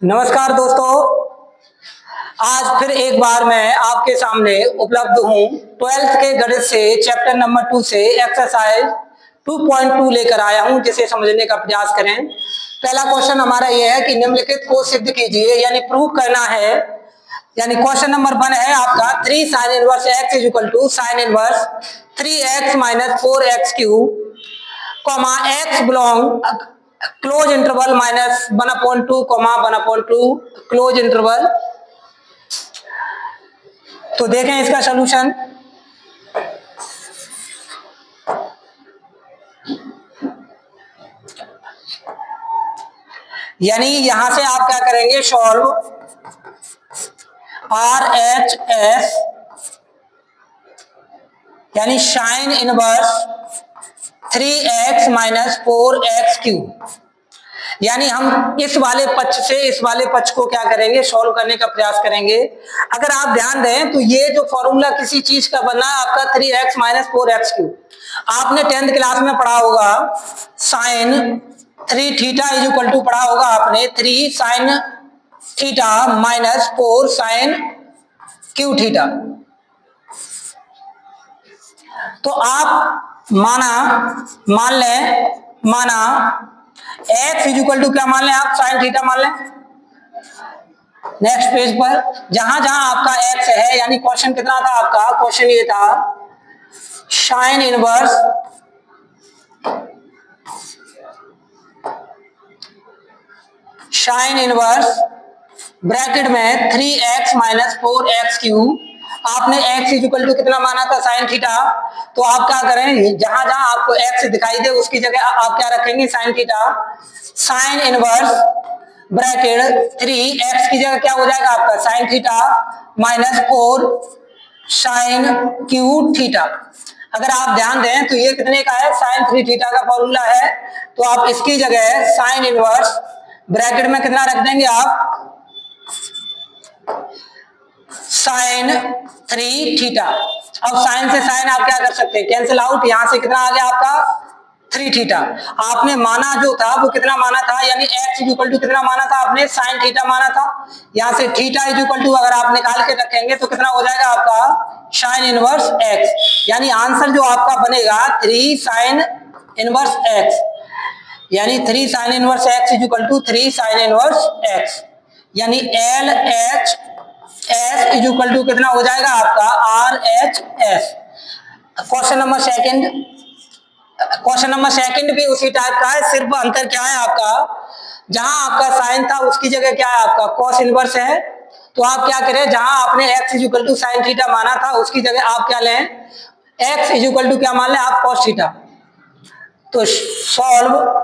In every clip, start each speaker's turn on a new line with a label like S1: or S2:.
S1: नमस्कार दोस्तों, आज फिर एक बार मैं आपके सामने उपलब्ध हूँ। 12th के गणित से चैप्टर नंबर 2 से एक्सरसाइज 2.2 लेकर आया हूँ, जिसे समझने का प्रयास करें। पहला क्वेश्चन हमारा यह है कि निम्नलिखित को सिद्ध कीजिए, यानी प्रूव करना है। यानी क्वेश्चन नंबर 1 है आपका 3 sin inverse x equal to sin inverse 3x minus 4x cube, x belong close interval minus 1/2 1/2 close interval. तो देखें इसका सॉल्यूशन। यानी यहां से आप क्या करेंगे, सॉल्व RHS यानी sine inverse 3x minus 4x cube. यानी हम इस वाले पक्ष से इस वाले पक्ष को क्या करेंगे, सॉल्व करने का प्रयास करेंगे। अगर आप ध्यान दें तो ये जो फॉर्मूला किसी चीज का बना है आपका 3x माइनस 4x क्यूब, आपने 10th क्लास में पढ़ा होगा। Sine 3 theta is equal to पढ़ा होगा आपने 3 sine theta minus 4 sine cube theta. तो आप माना x इज इक्वल टू क्या मान लें आप, साइन थीटा मान लें। नेक्स्ट पेज पर जहां जहां आपका x है, यानी क्वेश्चन कितना था आपका, क्वेश्चन ये था साइन इनवर्स ब्रैकेट में 3x माइनस 4x क्यूब। आपने x इज इक्वल टू कितना माना था, साइन थीटा। तो आप क्या करें, जहां जहां आपको x दिखाई दे उसकी जगह आप क्या रखेंगे, sine theta. Sine inverse bracket 3x की जगह क्या हो जाएगा आपका, sine theta minus 4 sine cube theta. अगर आप ध्यान दें तो ये कितने का है, साइन 3 थीटा का फॉर्मूला है। तो आप इसकी जगह साइन इनवर्स ब्रैकेट में कितना रख देंगे आप, साइन 3 थीटा। अब साइन से साइन आप क्या कर सकते हैं, कैंसिल आउट। यहां से कितना आ गया आपका 3 थीटा। आपने माना जो था वो कितना माना था, यानी x इज इक्वल टू कितना माना था आपने, साइन थीटा माना था। यहां से थीटा इज इक्वल टू अगर आप निकाल के रखेंगे तो कितना हो जाएगा आपका, साइन इनवर्स x। यानी आंसर जो आपका बनेगा 3 साइन इनवर्स x, यानी 3 sine inverse x is equal to 3 sine inverse x। यानी LHS इज इक्वल टू कितना हो जाएगा आपका, RHS। क्वेश्चन नंबर सेकंड भी उसी टाइप का है, सिर्फ अंतर क्या है आपका, जहां आपका साइन था उसकी जगह क्या है आपका कॉस इनवर्स है। तो आप क्या करें, जहां आपने x is equal to sine theta माना था उसकी जगह आप क्या लें, x इज इक्वल टू क्या मान लें आप, कॉस थीटा। तो सॉल्व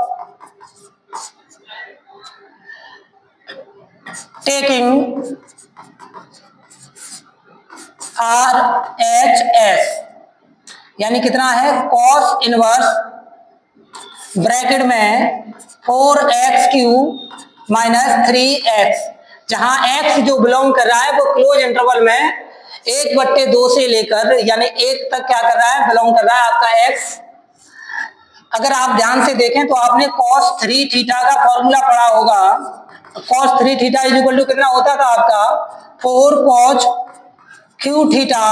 S1: टेकिंग RHS यानी कितना है, कॉस इनवर्स ब्रैकेट में 4x क्यूब माइनस 3x। जहां x जो बिलोंग कर रहा है वो क्लोज इंटरवल में 1/2 से लेकर यानी 1 तक क्या कर रहा है, बिलोंग कर रहा है आपका x। अगर आप ध्यान से देखें तो आपने cos 3 थीटा का फॉर्मूला पढ़ा होगा। cos 3 theta is equal to कितना होता था आपका, 4 cos cube theta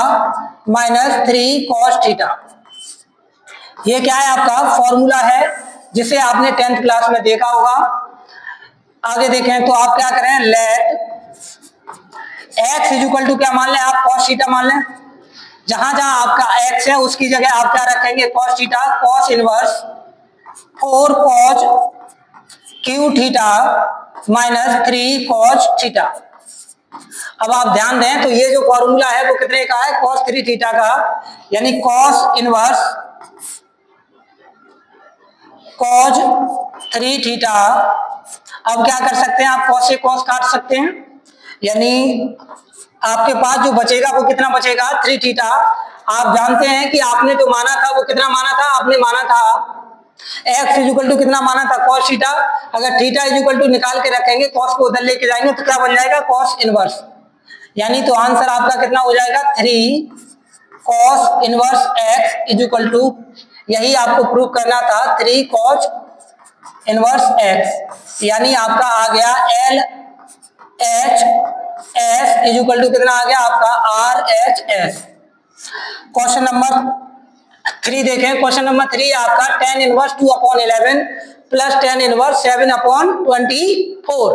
S1: minus 3 cos theta. ये क्या है आपका फॉर्मूला है, जिसे आपने 10th क्लास में देखा होगा। आगे देखें तो आप क्या करें, let x is equal to क्या मान लें आप, cos थीटा मान लें। जहां जहां आपका x है उसकी जगह आप क्या रखेंगे, cos theta. cos inverse 4 cos cube theta minus 3 cos theta. अब आप ध्यान दें तो ये जो फॉर्मूला है वो कितने का है, cos 3 थीटा का। यानी cos इनवर्स cos 3 थीटा। अब क्या कर सकते हैं आप, cos से cos काट सकते हैं, यानी आपके पास जो बचेगा वो कितना बचेगा, 3 थीटा। आप जानते हैं कि आपने जो माना था वो कितना माना था, आपने माना था x इज इक्वल टू कितना माना था, cos थीटा। अगर थीटा इज इक्वल टू निकाल के रखेंगे, cos को उधर लेके जाएंगे तो क्या बन जाएगा, cos इनवर्स। यानी तो आंसर आपका कितना हो जाएगा, 3 cos inverse x is equal to, यही आपको प्रूव करना था, 3 cos इनवर्स x। यानी आपका आ गया H S is equal to कितना आ गया आपका R H S. Question number 3 देखें। क्वेश्चन नंबर 3 आपका tan inverse 2/11 plus tan inverse 7/24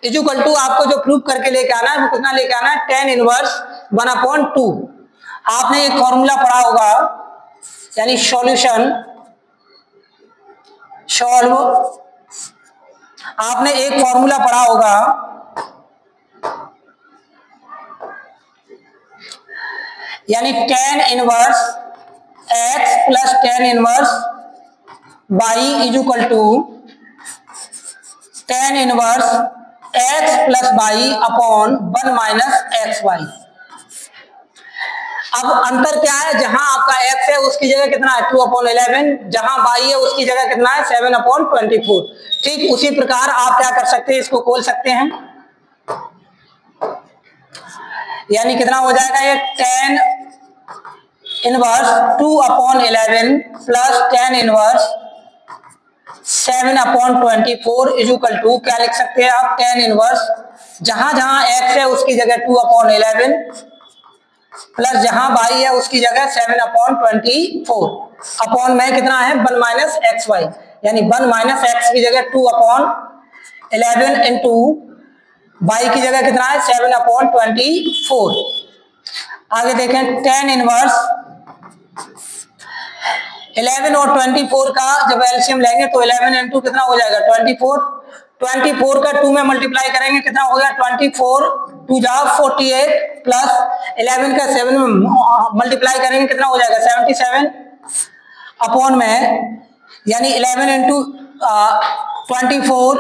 S1: is equal to आपको जो प्रूव करके लेके आना है वो कितना लेके आना है tan इनवर्स 1/2। आपने एक फॉर्मूला पढ़ा होगा, यानी सॉल्यूशन सॉल्व, आपने एक फॉर्मूला पढ़ा होगा यानी tan inverse x plus tan inverse y is equal to tan inverse x plus y upon 1 minus x y. अब अंतर क्या है, जहां आपका x है उसकी जगह कितना है 2/11, जहां y है उसकी जगह कितना है 7/24। ठीक उसी प्रकार आप क्या कर सकते हैं, इसको खोल सकते हैं, यानी कितना हो जाएगा ये tan inverse 2/11 plus tan inverse 7/24 is equal to क्या लिख सकते हैं आप, tan इनवर्स जहां जहां x है उसकी जगह 2/11 प्लस जहां y है उसकी जगह 7/24 अपॉन में कितना है 1 माइनस एक्स वाई, यानी 1 माइनस एक्स की जगह 2/11 इंटू y की जगह कितना है 7/24। आगे देखें tan इनवर्स 11 और 24 का जब एलसीएम लेंगे तो 11 इंटू कितना हो जाएगा 24 का 2 में मल्टीप्लाई करेंगे कितना हो गया 24 2 जा 48 प्लस 11 का 7 में मल्टीप्लाई करेंगे कितना हो जाएगा 77 अपॉन में, यानी 11 इंटू 24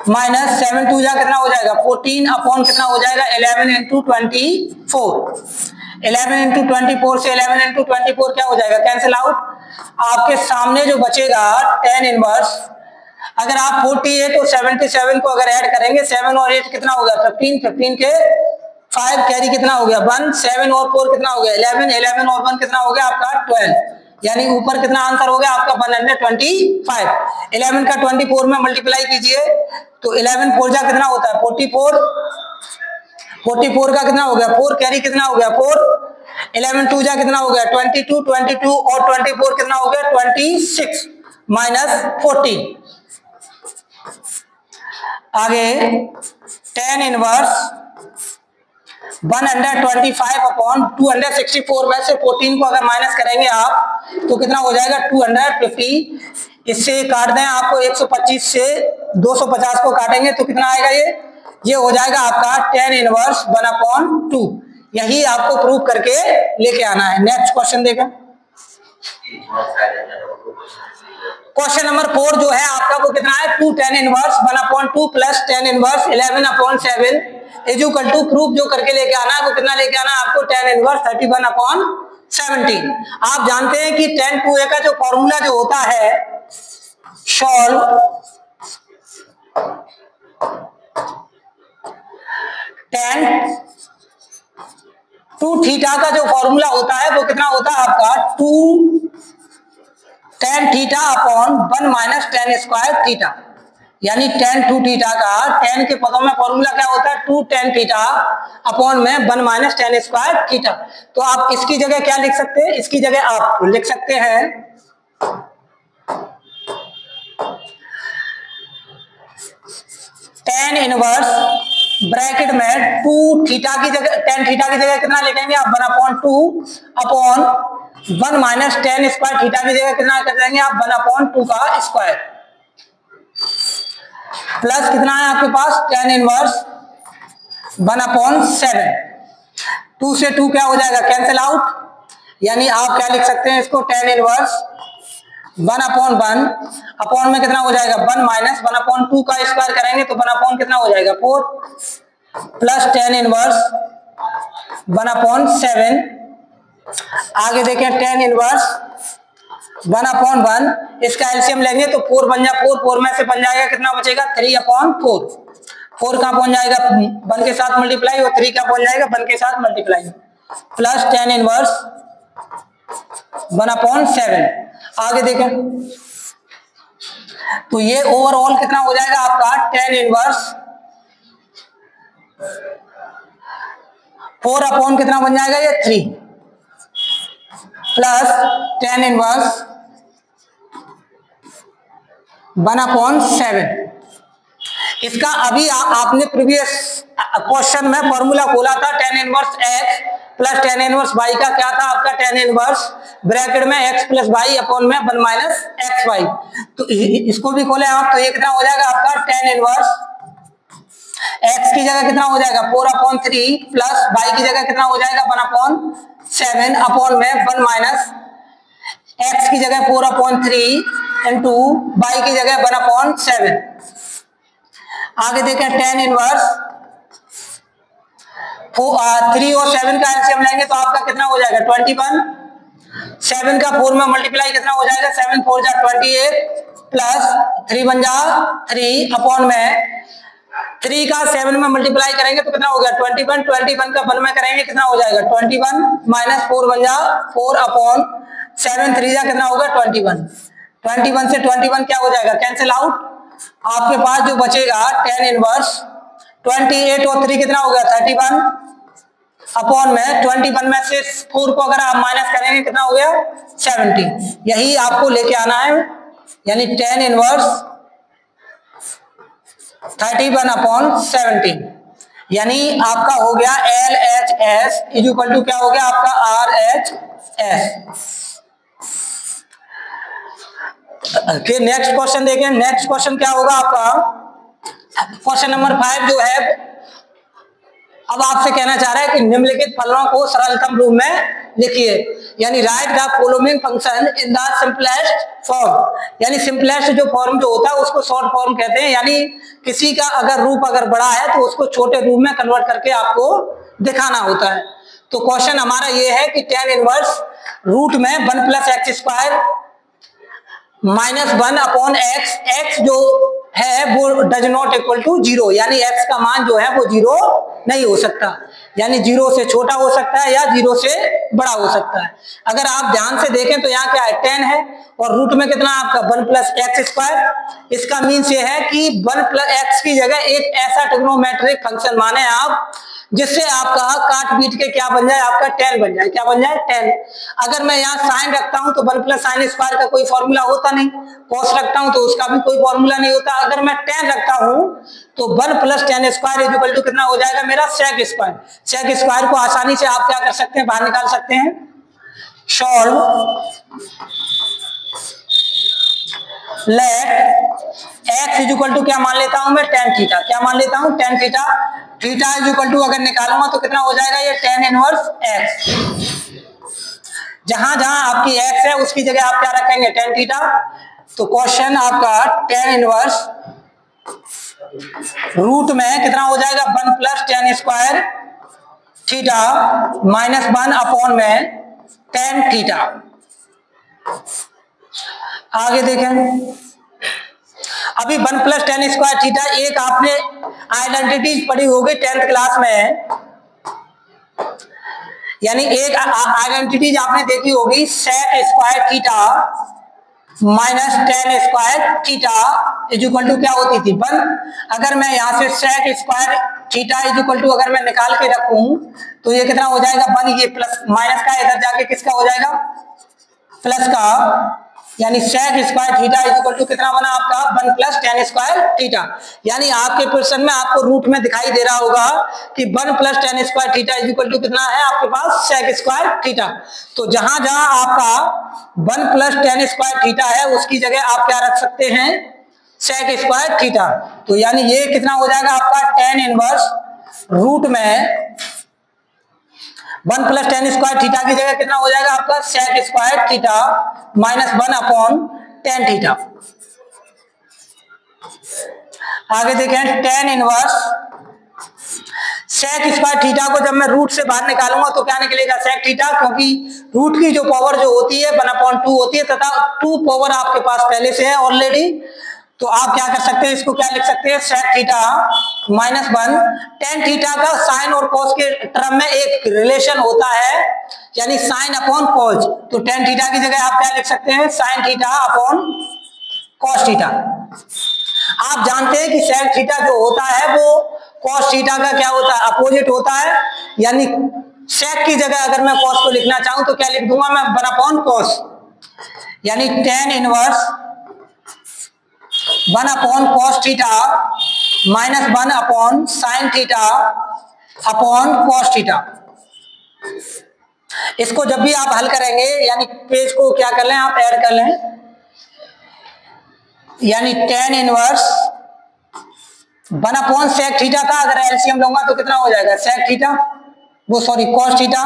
S1: माइनस 7 2 जा कितना हो जाएगा 14 अपॉन कितना हो जाएगा 11 इंटू 24। 11 इंटू 24 से 11 इंटू 24 क्या हो जाएगा कैंसिल आउट। आपके सामने जो बचेगा tan इनवर्स, अगर आप 48 और 77 को अगर ऐड करेंगे 7 और 8 कितना हो गया 15 के 5 कैरी कितना हो गया 1, 7 और 4 कितना हो गया 11 और 1 कितना हो गया आपका 12, यानी ऊपर कितना आंसर हो गया आपका 125। 11 का 24 में मल्टीप्लाई कीजिए तो 11 4 जा कितना होता है 44 का कितना हो गया 4 कैरी कितना हो गया 4, 11 2 जा कितना हो गया 22 और 24 कितना हो गया 26 माइनस 14। आगे tan इनवर्स 125 अपॉन 264 में से 14 को अगर माइनस करेंगे आप तो कितना हो जाएगा 250। इससे काट दें आपको 125 से 250 को काटेंगे तो कितना आएगा ये हो जाएगा आपका tan इनवर्स 1/2। यही आपको प्रूव करके लेके आना है। नेक्स्ट क्वेश्चन देखें। क्वेश्चन नंबर 4 जो है आपका वो कितना है 2 tan inverse 1/2 plus tan inverse 11/7 is equal to proof जो करके लेके आना है वो कितना लेके आना है आपको tan इनवर्स 31/17। आप जानते हैं कि tan 2a का जो फॉर्मूला जो होता है सॉल्व tan 2 थीटा का जो फॉर्मूला होता है वो कितना होता है आपका 2 tan theta upon 1 minus tan square theta, यानी tan 2 थीटा का tan के पदों में फॉर्मूला क्या होता है 2 tan थीटा अपॉन में 1 माइनस tan स्क्वायर थीटा। तो आप इसकी जगह क्या लिख सकते हैं, इसकी जगह आप लिख सकते हैं tan इनवर्स ब्रैकेट में 2 थीटा की जगह tan थीटा की जगह कितना लिखेंगे आप 1/2 upon 1 minus tan square theta की जगह कितना कर देंगे आप 1/2 का स्क्वायर प्लस कितना है आपके पास tan इनवर्स 1/7। 2 से 2 क्या हो जाएगा कैंसिल आउट, यानी आप क्या लिख सकते हैं इसको tan इनवर्स 1/1 अपॉन में कितना हो जाएगा 1 माइनस 1/2 का स्क्वायर करेंगे तो 1/4 कितना हो जाएगा 4 प्लस tan इनवर्स 1/7। आगे देखें tan इनवर्स 1/1 इसका एलसीएम लेंगे तो 4 बन जा 4 में से बन जाएगा कितना बचेगा 3/4। 4 कहां पहुंच जाएगा 1 के साथ मल्टीप्लाई और 3 कहां पहुंच जाएगा 1 के साथ मल्टीप्लाई प्लस tan इनवर्स 1/7। आगे देखें तो ये ओवरऑल कितना हो जाएगा आपका tan इनवर्स 4 अपॉन कितना बन जाएगा ये 3 प्लस tan इनवर्स 1/7। इसका अभी आपने प्रीवियस क्वेश्चन में फॉर्मूला खोला था tan inverse x plus tan inverse y का क्या था आपका tan इनवर्स ब्रैकेट में x प्लस y अपॉन में 1 माइनस xy। तो इसको भी खोले आप तो ये कितना हो जाएगा आपका tan इनवर्स x की जगह कितना हो जाएगा 4/3 प्लस y की जगह कितना हो जाएगा 1/7 अपॉन में 1 माइनस x की जगह 4/3 इंटू y की जगह 1/7। आगे देखें tan इनवर्स 3 और 7 का एलसीएम लेंगे तो आपका कितना हो जाएगा 21। 7 का 4 में मल्टीप्लाई कितना हो जाएगा 7 4 जा 28 प्लस 3 1 जा 3 अपॉन में 3 का 7 में मल्टीप्लाई करेंगे तो कितना हो गया 21। 21 का 1 में करेंगे कितना हो जाएगा 21 माइनस 4 1 जा 4 अपॉन 7 3 जा कितना होगा 21। 21 से 21 क्या हो जाएगा कैंसिल आउट। आपके पास जो बचेगा tan इनवर्स 28 और 3 कितना हो गया 31 अपॉन में 21 में से 4 को अगर आप माइनस करेंगे कितना हो गया 70। यही आपको लेके आना है यानी tan इनवर्स 31/17 यानी आपका हो गया LHS इक्वल टू क्या हो गया आपका RHS। फिर नेक्स्ट क्वेश्चन देखें। नेक्स्ट क्वेश्चन क्या होगा आपका क्वेश्चन नंबर 5 जो है अब आपसे कहना चाह रहा है कि निम्नलिखित फलनों को सरलतम रूप में लिखिए यानी right the following function in the simplest form. यानी सिंपलेस्ट जो फॉर्म जो होता है उसको शॉर्ट फॉर्म कहते हैं यानी किसी का अगर रूप अगर बड़ा है तो उसको छोटे रूप में कन्वर्ट करके आपको दिखाना होता है। तो क्वेश्चन हमारा ये है कि tan इनवर्स रूट में 1 plus x square minus 1 upon x. X जो है वो डज नॉट इक्वल टू 0 यानी एक्स का मान जो है वो 0 नहीं हो सकता यानी 0 से छोटा हो सकता है या 0 से बड़ा हो सकता है। अगर आप ध्यान से देखें तो यहाँ क्या है 10 है और रूट में कितना आपका 1 प्लस एक्स स्क्वायर। इसका मीन्स ये है कि 1 प्लस एक्स की जगह एक ऐसा ट्रिग्नोमेट्रिक फंक्शन माने आप जिससे आपका काट पीट के क्या बन जाए आपका tan बन जाए। क्या बन जाए tan। अगर मैं यहाँ साइन रखता हूं तो 1 प्लस साइन स्क्वायर का कोई फॉर्मूला होता नहीं। कॉस रखता हूं तो उसका भी कोई फॉर्मूला नहीं होता। अगर मैं tan रखता हूं तो 1 plus tan square equal to कितना हो जाएगा मेरा sec स्क्वायर। sec स्क्वायर को आसानी से आप क्या कर सकते हैं बाहर निकाल सकते हैं। Solve let x equal to क्या मान लेता हूं मैं tan थीटा। क्या मान लेता हूं tan theta. Theta equal to अगर निकालूंगा तो कितना हो जाएगा ये tan इनवर्स x। जहां जहां आपकी x है उसकी जगह आप क्या रखेंगे tan थीटा। तो क्वेश्चन आपका tan इनवर्स रूट में कितना हो जाएगा 1 plus tan square theta minus 1 upon में tan थीटा। आगे देखें अभी 1 प्लस tan स्क्वायर थीटा एक आपने आइडेंटिटीज पढ़ी होगी 10th क्लास में यानी एक आइडेंटिटीज आपने देखी होगी sec square theta minus tan square theta equal to क्या होती थी 1। अगर मैं यहाँ से sec square theta equal to अगर मैं निकाल के रखूं तो ये कितना हो जाएगा 1। ये प्लस माइनस का इधर जाके किसका हो जाएगा प्लस का यानी sec square theta equal to कितना बना आपका 1 प्लस tan स्क्वायर थीटा। यानी आपके क्वेश्चन में आपको रूट में दिखाई दे रहा होगा कि 1 plus tan square theta equal to कितना है आपके पास sec स्क्वायर थीटा। तो जहां जहां आपका 1 प्लस tan स्क्वायर थीटा है उसकी जगह आप क्या रख सकते हैं sec स्क्वायर थीटा। तो यानी ये कितना हो जाएगा आपका tan इनवर्स रूट में 1 प्लस tan स्क्वायर थीटा की जगह कितना हो जाएगा आपका sec square theta minus 1 upon tan theta. आगे देखें tan inverse sec square theta को जब मैं रूट से बाहर निकालूंगा तो क्या निकलेगा sec थीटा क्योंकि रूट की जो पावर जो होती है 1/2 होती है तथा 2 पावर आपके पास पहले से है ऑलरेडी। तो आप क्या कर सकते हैं इसको क्या लिख सकते हैं sec theta minus 1 tan theta का साइन और कॉस के टर्म में एक रिलेशन होता है यानी साइन अपॉन कॉस। तो tan थीटा की जगह आप क्या लिख सकते हैं sign theta upon cos theta. आप जानते हैं कि sec थीटा जो होता है वो cos थीटा का क्या होता है, अपोजिट होता है, यानी sec की जगह अगर मैं cos को लिखना चाहूं तो क्या लिख दूंगा मैं, 1/cos, यानी tan inverse 1/cos theta minus 1/sin theta upon cos theta. इसको जब भी आप हल करेंगे, यानी पेज को क्या कर लें आप, ऐड कर लें, यानी tan इनवर्स 1/sec थीटा का अगर एलसीएम लूंगा तो कितना हो जाएगा, sec थीटा, वो sorry cos theta,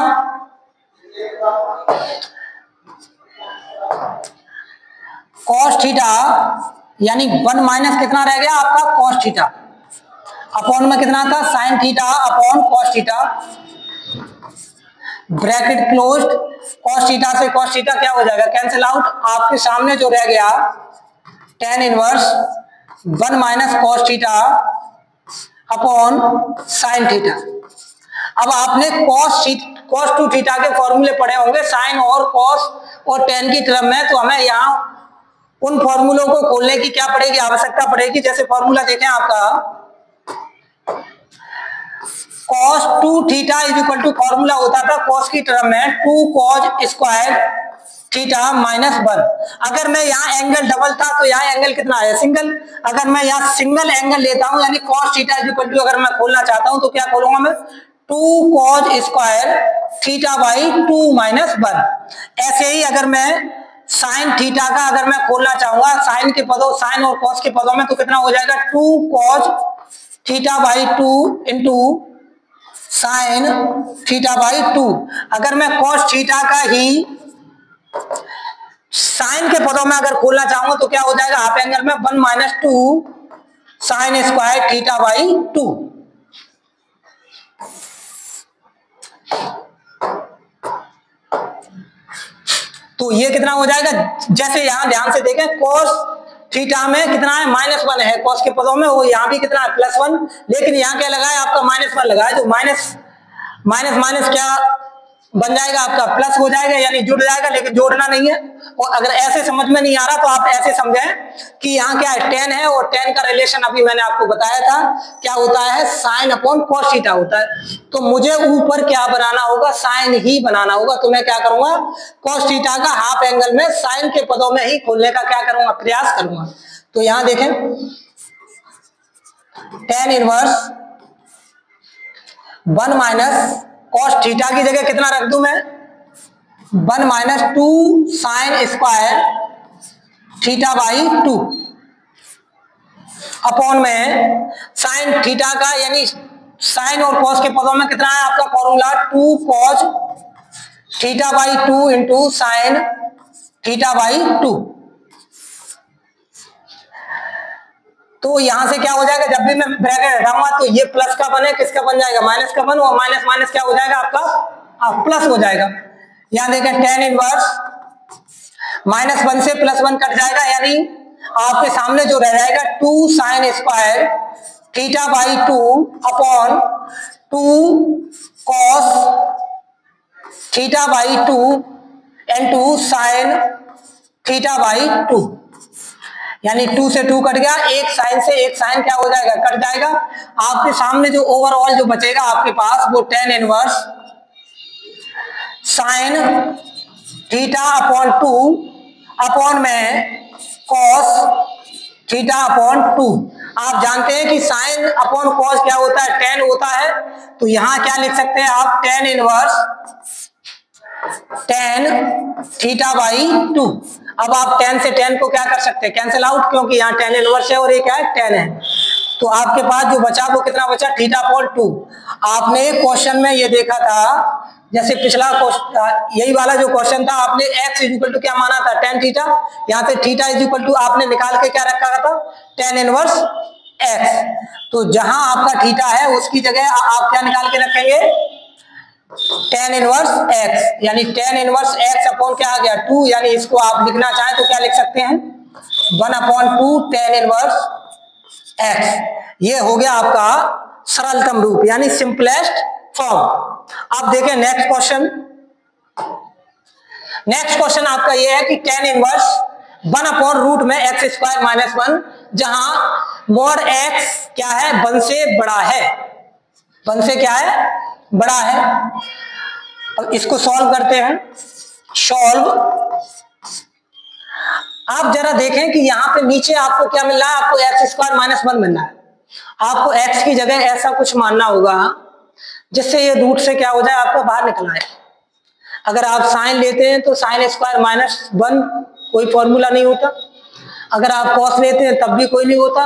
S1: cos theta, यानी 1 माइनस कितना रह गया आपका cos थीटा, अपॉन में कितना था sin theta upon cos theta, bracket closed, cos theta से cos थीटा क्या हो जाएगा, कैंसिल आउट, आपके सामने जो रह गया tan inverse 1 minus cos theta upon sin theta. अब आपने cos टू थीटा के फॉर्मूले पढ़े होंगे sin और cos और tan की टर्म में, तो हमें यहाँ उन फॉर्मूलों को खोलने की क्या पड़ेगी, आवश्यकता पड़ेगी। जैसे फॉर्मूला देखें आपका cos two theta is equal to, formula होता था cos की टर्म में 2 cos स्क्वायर थीटा माइनस 1। अगर मैं यहाँ एंगल डबल था तो यहाँ एंगल कितना है, सिंगल। अगर मैं यहाँ सिंगल एंगल लेता हूँ, यानी cos theta is equal to अगर मैं खोलना चाहता हूँ तो क्या खोलूंगा मैं, 2 cos square theta by 2 minus 1। ऐसे ही अगर मैं sin थीटा का अगर मैं खोलना चाहूंगा, साइन के पदों, साइन और cos के पदों में, तो कितना हो जाएगा 2 cos theta by 2 into sine theta by 2। अगर मैं cos थीटा का ही साइन के पदों में अगर खोलना चाहूंगा तो क्या हो जाएगा, हाफ एंगल में 1 minus 2 sign square theta by 2। तो ये कितना हो जाएगा, जैसे यहां ध्यान से देखें cos थीटा में कितना है, -1 है, cos के पदों में, वो यहां भी कितना है +1, लेकिन यहां क्या लगा है आपका -1 लगा है, जो माइनस माइनस क्या बन जाएगा आपका प्लस हो जाएगा, यानी जुड़ जाएगा, लेकिन जोड़ना नहीं है। और अगर ऐसे समझ में नहीं आ रहा तो आप ऐसे समझें कि यहाँ क्या है, tan है, और tan का रिलेशन अभी मैंने आपको बताया था क्या होता है, साइन अपॉन cos थीटा होता है। तो मुझे ऊपर क्या बनाना होगा, साइन ही बनाना होगा। तो मैं क्या करूंगा, cos थीटा का हाफ एंगल में साइन के पदों में ही खोलने का क्या करूंगा, प्रयास करूंगा। तो यहां देखें tan inverse 1 minus cos theta की जगह कितना रख दूं मैं, 1 minus 2 sign square theta by 2 upon में साइन थीटा का, यानी साइन और cos के पदों में कितना है आपका formula, 2 cos theta by 2 into sine theta by 2। तो यहां से क्या हो जाएगा, जब भी मैं ब्रैकेट हटाऊंगा तो ये प्लस का 1 है, किसका बन जाएगा, माइनस का 1, और माइनस माइनस क्या हो जाएगा आपका प्लस हो जाएगा। यहां देखें tan इनवर्स -1 से +1 कट जाएगा, यानी आपके सामने जो रह जाएगा 2 sign square theta by 2 upon 2 cos theta by 2 into sine theta by 2, यानी 2 से 2 कट गया, एक साइन से एक साइन क्या हो जाएगा, कट जाएगा। आपके सामने जो ओवरऑल जो बचेगा आपके पास, वो tan inverse sine theta upon 2 upon में cos थीटा अपॉन 2। आप जानते हैं कि साइन अपॉन cos क्या होता है, tan होता है। तो यहां क्या लिख सकते हैं आप, tan inverse tan theta by 2। अब आप tan से tan को क्या कर सकते हैं, कैंसिल आउट, क्योंकि यहाँ tan इनवर्स है और ये क्या है, tan है। तो आपके पास जो बचा वो कितना बचा, थीटा अपॉन 2। आपने क्वेश्चन में ये देखा था, जैसे पिछला यही वाला जो क्वेश्चन था, आपने x इज इक्वल टू क्या माना था, tan थीटा। यहाँ पे थीटा इज इक्वल टू आपने निकाल के क्या रखा था, tan इनवर्स x। तो जहां आपका थीटा है उसकी जगह आप क्या निकाल के रखेंगे, tan इनवर्स x, यानी tan इनवर्स x अपॉन क्या आ गया 2, यानी इसको आप लिखना चाहें तो क्या लिख सकते हैं, 1/2 tan इनवर्स x। ये हो गया आपका सरलतम रूप, यानी सिंपलेस्ट फॉर्म। अब देखें नेक्स्ट क्वेश्चन। नेक्स्ट क्वेश्चन आपका ये है कि tan इनवर्स 1/रूट में x² - 1, जहां mod x क्या है, 1 से बड़ा है। 1 से क्या है, बड़ा है। अब इसको सॉल्व करते हैं। सॉल्व, आप जरा देखें कि यहाँ पे नीचे आपको क्या मिल रहा है, आपको एक्स स्क्वायर माइनस 1 मिल रहा है। आपको एक्स की जगह ऐसा कुछ मानना होगा जिससे ये रूट से क्या हो जाए, आपका बाहर निकल आए। अगर आप साइन लेते हैं तो साइन स्क्वायर माइनस 1 कोई फॉर्मूला नहीं होता। अगर आप कॉस लेते हैं तब भी कोई नहीं होता,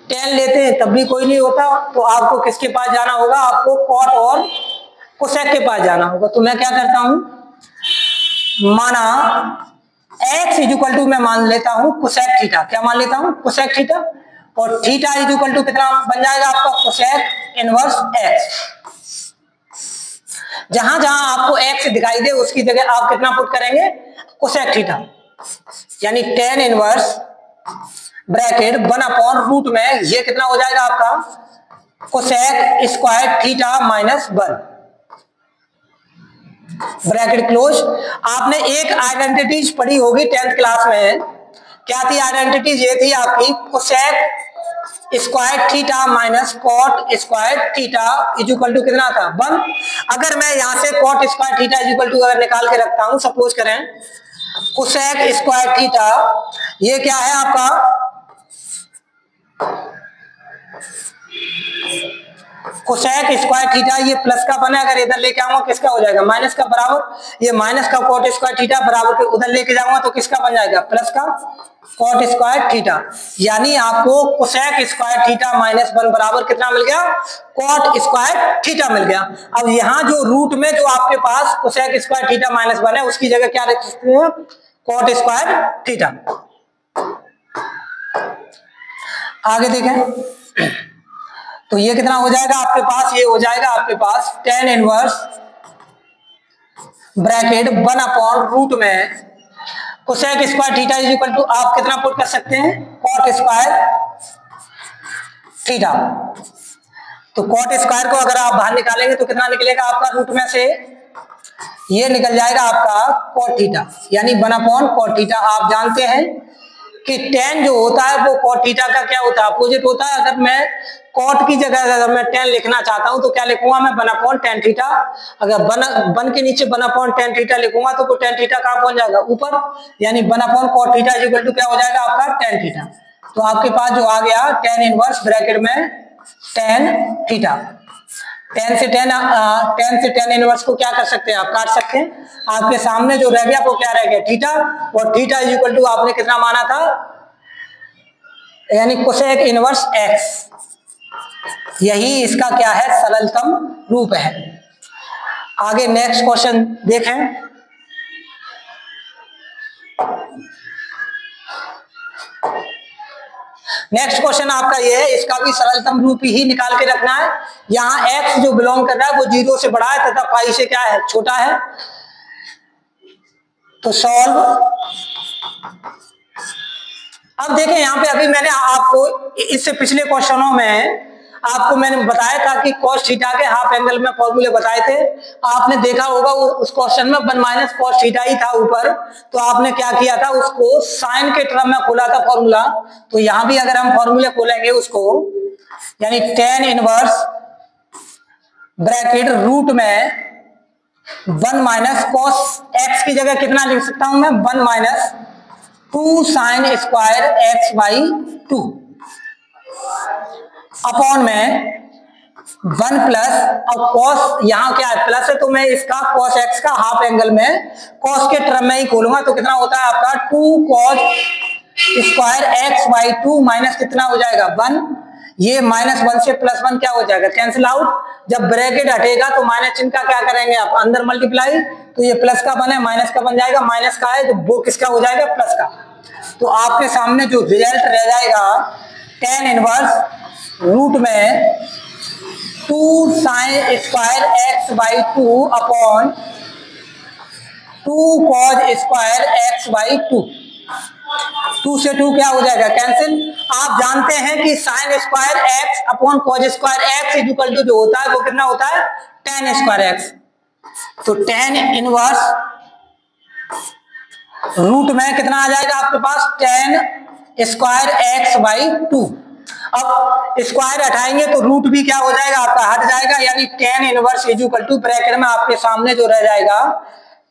S1: टेन लेते हैं तब भी कोई नहीं होता। तो आपको किसके पास जाना होगा, आपको कॉट और कोसेक के पास जाना होगा। तो मैं क्या करता हूं, माना x इक्वल टू मैं मान लेता हूं कोसेक थीटा। क्या मान लेता हूं, कोसेक थीटा। और थीटा इक्वल टू कितना बन जाएगा आपका, कोसेक इनवर्स x। जहां जहां आपको x दिखाई दे उसकी जगह आप कितना पुट करेंगे, कोसेक थीटा। यानी tan inverse bracket 1 upon root में ये कितना हो जाएगा आपका, cosec square theta minus 1, bracket close. आपने एक आइडेंटिटीज पढ़ी होगी 10th क्लास में। क्या थी आइडेंटिटीज, ये थी आपकी cosec square theta minus cot square theta equal to कितना था, 1। अगर मैं यहां से cot square theta equal to अगर निकाल के रखता हूं, सपोज करें कोसेक स्क्वायर थीटा, ये क्या है आपका, कोसेक स्क्वायर थीटा, ये प्लस का बना, अगर इधर लेके आऊंगा किसका हो जाएगा, माइनस का बराबर। ये माइनस का कॉट स्क्वायर थीटा बराबर के उधर लेके जाऊंगा तो किसका बन जाएगा, प्लस का कॉट स्क्वायर थीटा। यानी आपको कोसेक स्क्वायर थीटा माइनस 1 बराबर कितना मिल गया, कॉट स्क्वायर थीटा मिल गया। अब यहां जो रूट में जो आपके पास कोसेक स्क्वायर थीटा माइनस 1 है उसकी जगह क्या रख सकते हैं, कॉट स्क्वायर थीटा। आगे देखें तो ये कितना हो जाएगा आपके पास, ये हो जाएगा आपके पास tan inverse bracket 1 upon root में cosec square theta is equal to आप कितना पुट कर सकते हैं, कॉट स्क्वायर थीटा। तो कॉट स्क्वायर को अगर आप बाहर निकालेंगे तो कितना निकलेगा आपका, रूट में से ये निकल जाएगा आपका कॉट थीटा, यानी 1 अपॉन कॉट थीटा। आप जानते हैं कि टेन जो होता है वो कॉट थीटा का क्या होता है, अपोजिट होता है। अगर मैं कॉट की जगह अगर मैं टेन लिखना चाहता हूं तो क्या लिखूंगा मैं, 1 अपॉन टेन थीटा। अगर 1 के नीचे 1 अपॉन टेन थीटा लिखूंगा तो टेन थीटा कहां पहुंच जाएगा, ऊपर। यानी 1 upon cot theta equal to क्या हो जाएगा आपका, टेन थीटा। तो आपके पास जो आ गया टेन इनवर्स ब्रैकेट में टेन थीटा। टेन से टेन इनवर्स को क्या कर सकते हैं आप, काट सकते हैं। आपके सामने जो रह गया वो क्या रह गया, थीटा। और थीटा इक्वल टू आपने कितना माना था, यानी कोसेक इनवर्स एक्स। यही इसका क्या है, सरलतम रूप है। आगे नेक्स्ट क्वेश्चन देखें। नेक्स्ट क्वेश्चन आपका ये है, इसका भी सरलतम रूप ही निकाल के रखना है। यहाँ x जो बिलोंग कर रहा है वो 0 से बड़ा है तथा पाई से क्या है, छोटा है। तो सॉल्व। अब देखें यहाँ पे अभी मैंने आपको इससे पिछले क्वेश्चनों में आपको मैंने बताया था कि cos थीटा के हाफ एंगल में फॉर्मूले बताए थे। आपने देखा होगा उस क्वेश्चन में 1 माइनस cos थीटा ही था ऊपर। तो आपने क्या किया था, उसको साइन के टर्म में खोला था फॉर्मूला। तो यहां भी अगर हम फॉर्मूले खोलेंगे उसको, यानी टेन इनवर्स ब्रैकेट रूट में 1 माइनस कॉस एक्स की जगह कितना लिख सकता हूं मैं, 1 minus 2 sign square x by 2 upon में 1 प्लस, अब कॉस यहाँ क्या है, प्लस है तो मैं इसका कॉस एक्स का हाफ एंगल में कॉस के टर्म में ही खोलूंगा। तो कितना होता है आपका 2 cos square x by 2 minus कितना हो जाएगा 1। ये -1 से +1 क्या हो जाएगा, कैंसिल आउट। जब ब्रैकेट हटेगा तो माइनस चिन्ह का क्या करेंगे आप, अंदर मल्टीप्लाई। तो ये प्लस का बने माइनस का बन जाएगा, माइनस का है तो वो किसका हो जाएगा, प्लस का। तो आपके सामने जो रिजल्ट रह जाएगा टेन इनवर्स रूट में 2 sign square x by 2 upon 2 cos square x by 2। 2 से 2 क्या हो जाएगा, कैंसिल। आप जानते हैं कि sine square x upon cos square x equal to जो होता है वो कितना होता है, टेन स्क्वायर एक्स। तो टेन इनवर्स रूट में कितना आ जाएगा आपके पास, टेन स्क्वायर एक्स बाई 2। अब स्क्वायर हटाएंगे तो रूट भी क्या हो जाएगा आपका, हट जाएगा, यानी tan inverse is equal to bracket में आपके सामने जो रह जाएगा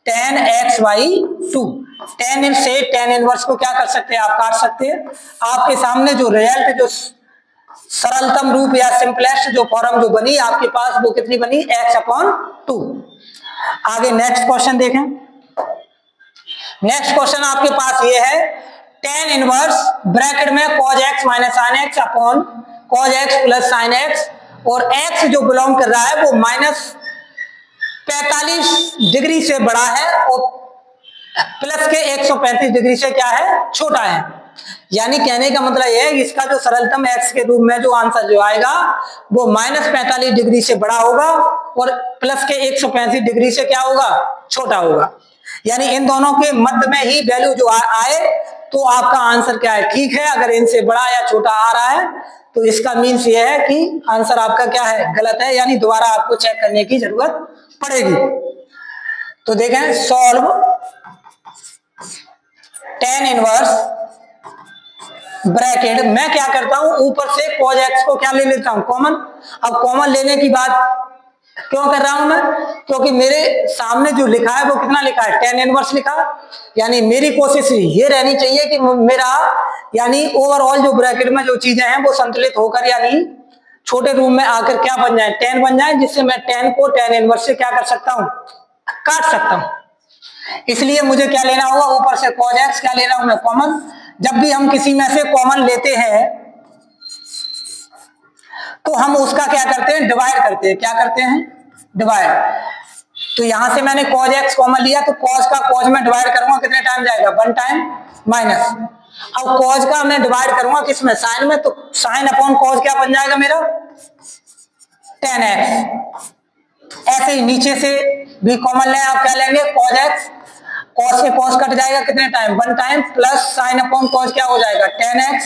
S1: tan x/2। tan से tan इनवर्स को क्या कर सकते हैं आप, काट सकते हैं। आपके सामने जो रिजल्ट, जो सरलतम रूप या सिंपलेस्ट जो फॉर्म जो बनी आपके पास, वो कितनी बनी, x/2। आगे नेक्स्ट क्वेश्चन देखें। नेक्स्ट क्वेश्चन आपके पास ये है, tan इनवर्स ब्रैकेट में cos x minus sin x upon cos x plus sin x, और x जो बिलोंग कर रहा है वो -45 डिग्री से बड़ा है और प्लस के 135 डिग्री से क्या है, छोटा है। यानी कहने का मतलब यह है इसका जो सरलतम x के रूप में जो आंसर जो आएगा वो -45 डिग्री से बड़ा होगा और प्लस के 135 डिग्री से क्या होगा, छोटा होगा। यानी इन दोनों के मध्य में ही वैल्यू जो आए तो आपका आंसर क्या है, ठीक है। अगर इनसे बड़ा या छोटा आ रहा है तो इसका मीन्स ये है कि आंसर आपका क्या है, गलत है, यानी दोबारा आपको चेक करने की जरूरत पड़ेगी। तो देखें, सॉल्व tan इनवर्स ब्रैकेट, मैं क्या करता हूं, ऊपर से cos x को क्या ले लेता हूं, कॉमन। अब कॉमन लेने की बात क्यों कर रहा हूं मैं, क्योंकि मेरे सामने जो लिखा है वो कितना लिखा है, tan इनवर्स लिखा। यानी मेरी कोशिश ये रहनी चाहिए कि मेरा यानी ओवरऑल जो ब्रैकेट में जो चीजें हैं वो संतुलित होकर यानी छोटे रूप में आकर क्या बन जाए, tan बन जाए, जिससे मैं tan को tan इनवर्स से क्या कर सकता हूं, काट सकता हूं। इसलिए मुझे क्या लेना होगा, ऊपर से cos x क्या ले रहा हूं मैं, कॉमन। जब भी हम किसी में से कॉमन लेते हैं तो हम उसका क्या करते हैं, डिवाइड करते हैं। क्या करते हैं, डिवाइड। तो यहां से मैंने cos x कॉमन लिया तो cos का cos में डिवाइड करूंगा, कितने टाइम जाएगा, 1 टाइम माइनस। अब cos का मैं डिवाइड करूंगा किसमें, sin में, तो sin अपॉन cos क्या बन जाएगा मेरा, tan x। ऐसे ही नीचे से भी कॉमन लें, आप क्या लेंगे, cos x, cos से cos कट जाएगा, कितने time, 1 time, plus sin upon cos क्या हो जाएगा, tan x।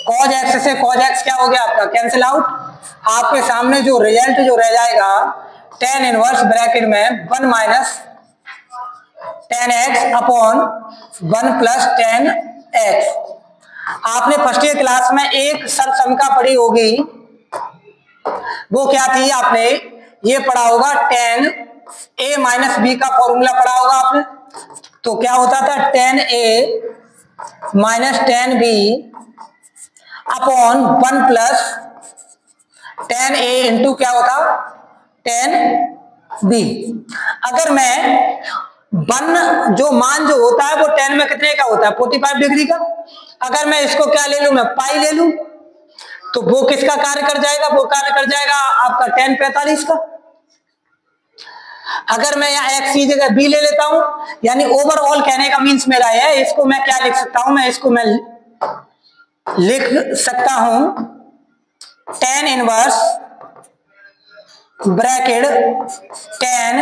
S1: cos x से cos x क्या हो गया आपका, कैंसिल आउट। आपके सामने जो रिजल्ट जो रह जाएगा, tan इनवर्स ब्रैकेट में 1 minus tan x upon 1 plus tan x। आपने फर्स्ट ईयर क्लास में एक सरसमका पढ़ी होगी, वो क्या थी, आपने ये पढ़ा होगा tan a माइनस b का फॉर्मूला पढ़ा होगा आपने। तो क्या होता था, tan a minus tan b upon 1 plus tan a into क्या होता, tan b। अगर मैं 1 जो मान जो होता है वो tan में कितने का होता है, 45 डिग्री का। अगर मैं इसको क्या ले लूं, मैं पाई ले लूं, तो वो किसका कार्य कर जाएगा, वो कार्य कर जाएगा आपका tan 45 का। अगर मैं यहाँ x की जगह b ले लेता हूं, यानी ओवरऑल कहने का मीन्स मेरा है, इसको मैं क्या लिख सकता हूं, मैं इसको मैं लिख सकता हूं tan इनवर्स ब्रैकेट tan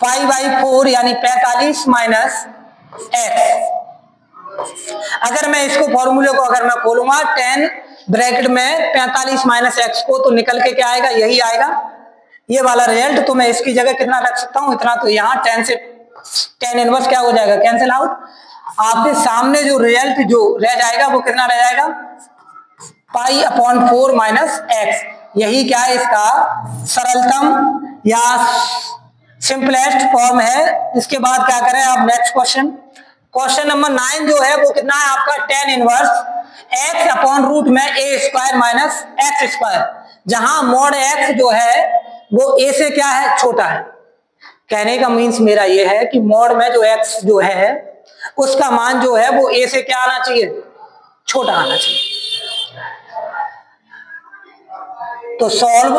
S1: π/4 यानी 45 माइनस x। अगर मैं इसको फॉर्मूले को अगर मैं खोलूंगा tan ब्रैकेट में 45 माइनस x को, तो निकल के क्या आएगा, यही आएगा, ये वाला रिजल्ट। तो मैं इसकी जगह कितना रख सकता हूं, इतना। तो यहाँ tan से tan इनवर्स क्या हो जाएगा, कैंसिल आउट। आपके सामने जो रिजल्ट जो रह जाएगा वो कितना रह जाएगा, π/4 माइनस x। यही क्या है, इसका सरलतम या सिंपलेस्ट फॉर्म है। इसके बाद क्या करें आप, नेक्स्ट क्वेश्चन, क्वेश्चन नंबर 9 जो है वो कितना है आपका, tan inverse x upon root में a square minus x square, जहां मोड x जो है वो a से क्या है, छोटा है। कहने का मीन्स मेरा ये है कि मोड में जो x जो है उसका मान जो है वो a से क्या आना चाहिए, छोटा आना चाहिए। तो सॉल्व,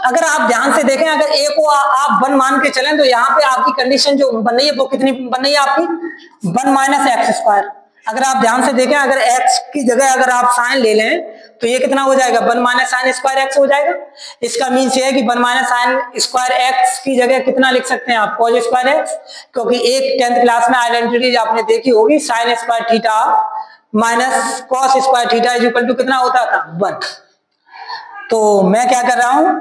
S1: अगर आप ध्यान से देखें, अगर a को आप 1 मान के चलें तो यहाँ पे आपकी कंडीशन जो बन रही है वो कितनी बन रही है आपकी, 1 माइनस एक्स स्क्वायर। अगर आप ध्यान से देखें, अगर x की जगह अगर आप साइन ले लें तो ये कितना हो जाएगा, 1 माइनस साइन स्क्वायर एक्स हो जाएगा। इसका मीन्स ये है कि 1 माइनस साइन स्क्वायर एक्स की जगह कितना लिख सकते हैं आप, कॉज स्क्वायर एक्स। क्योंकि एक 10th क्लास में आइडेंटिटी आपने देखी होगी, sine square theta minus cos square theta is equal to कितना होता था, 1। तो मैं क्या कर रहा हूं,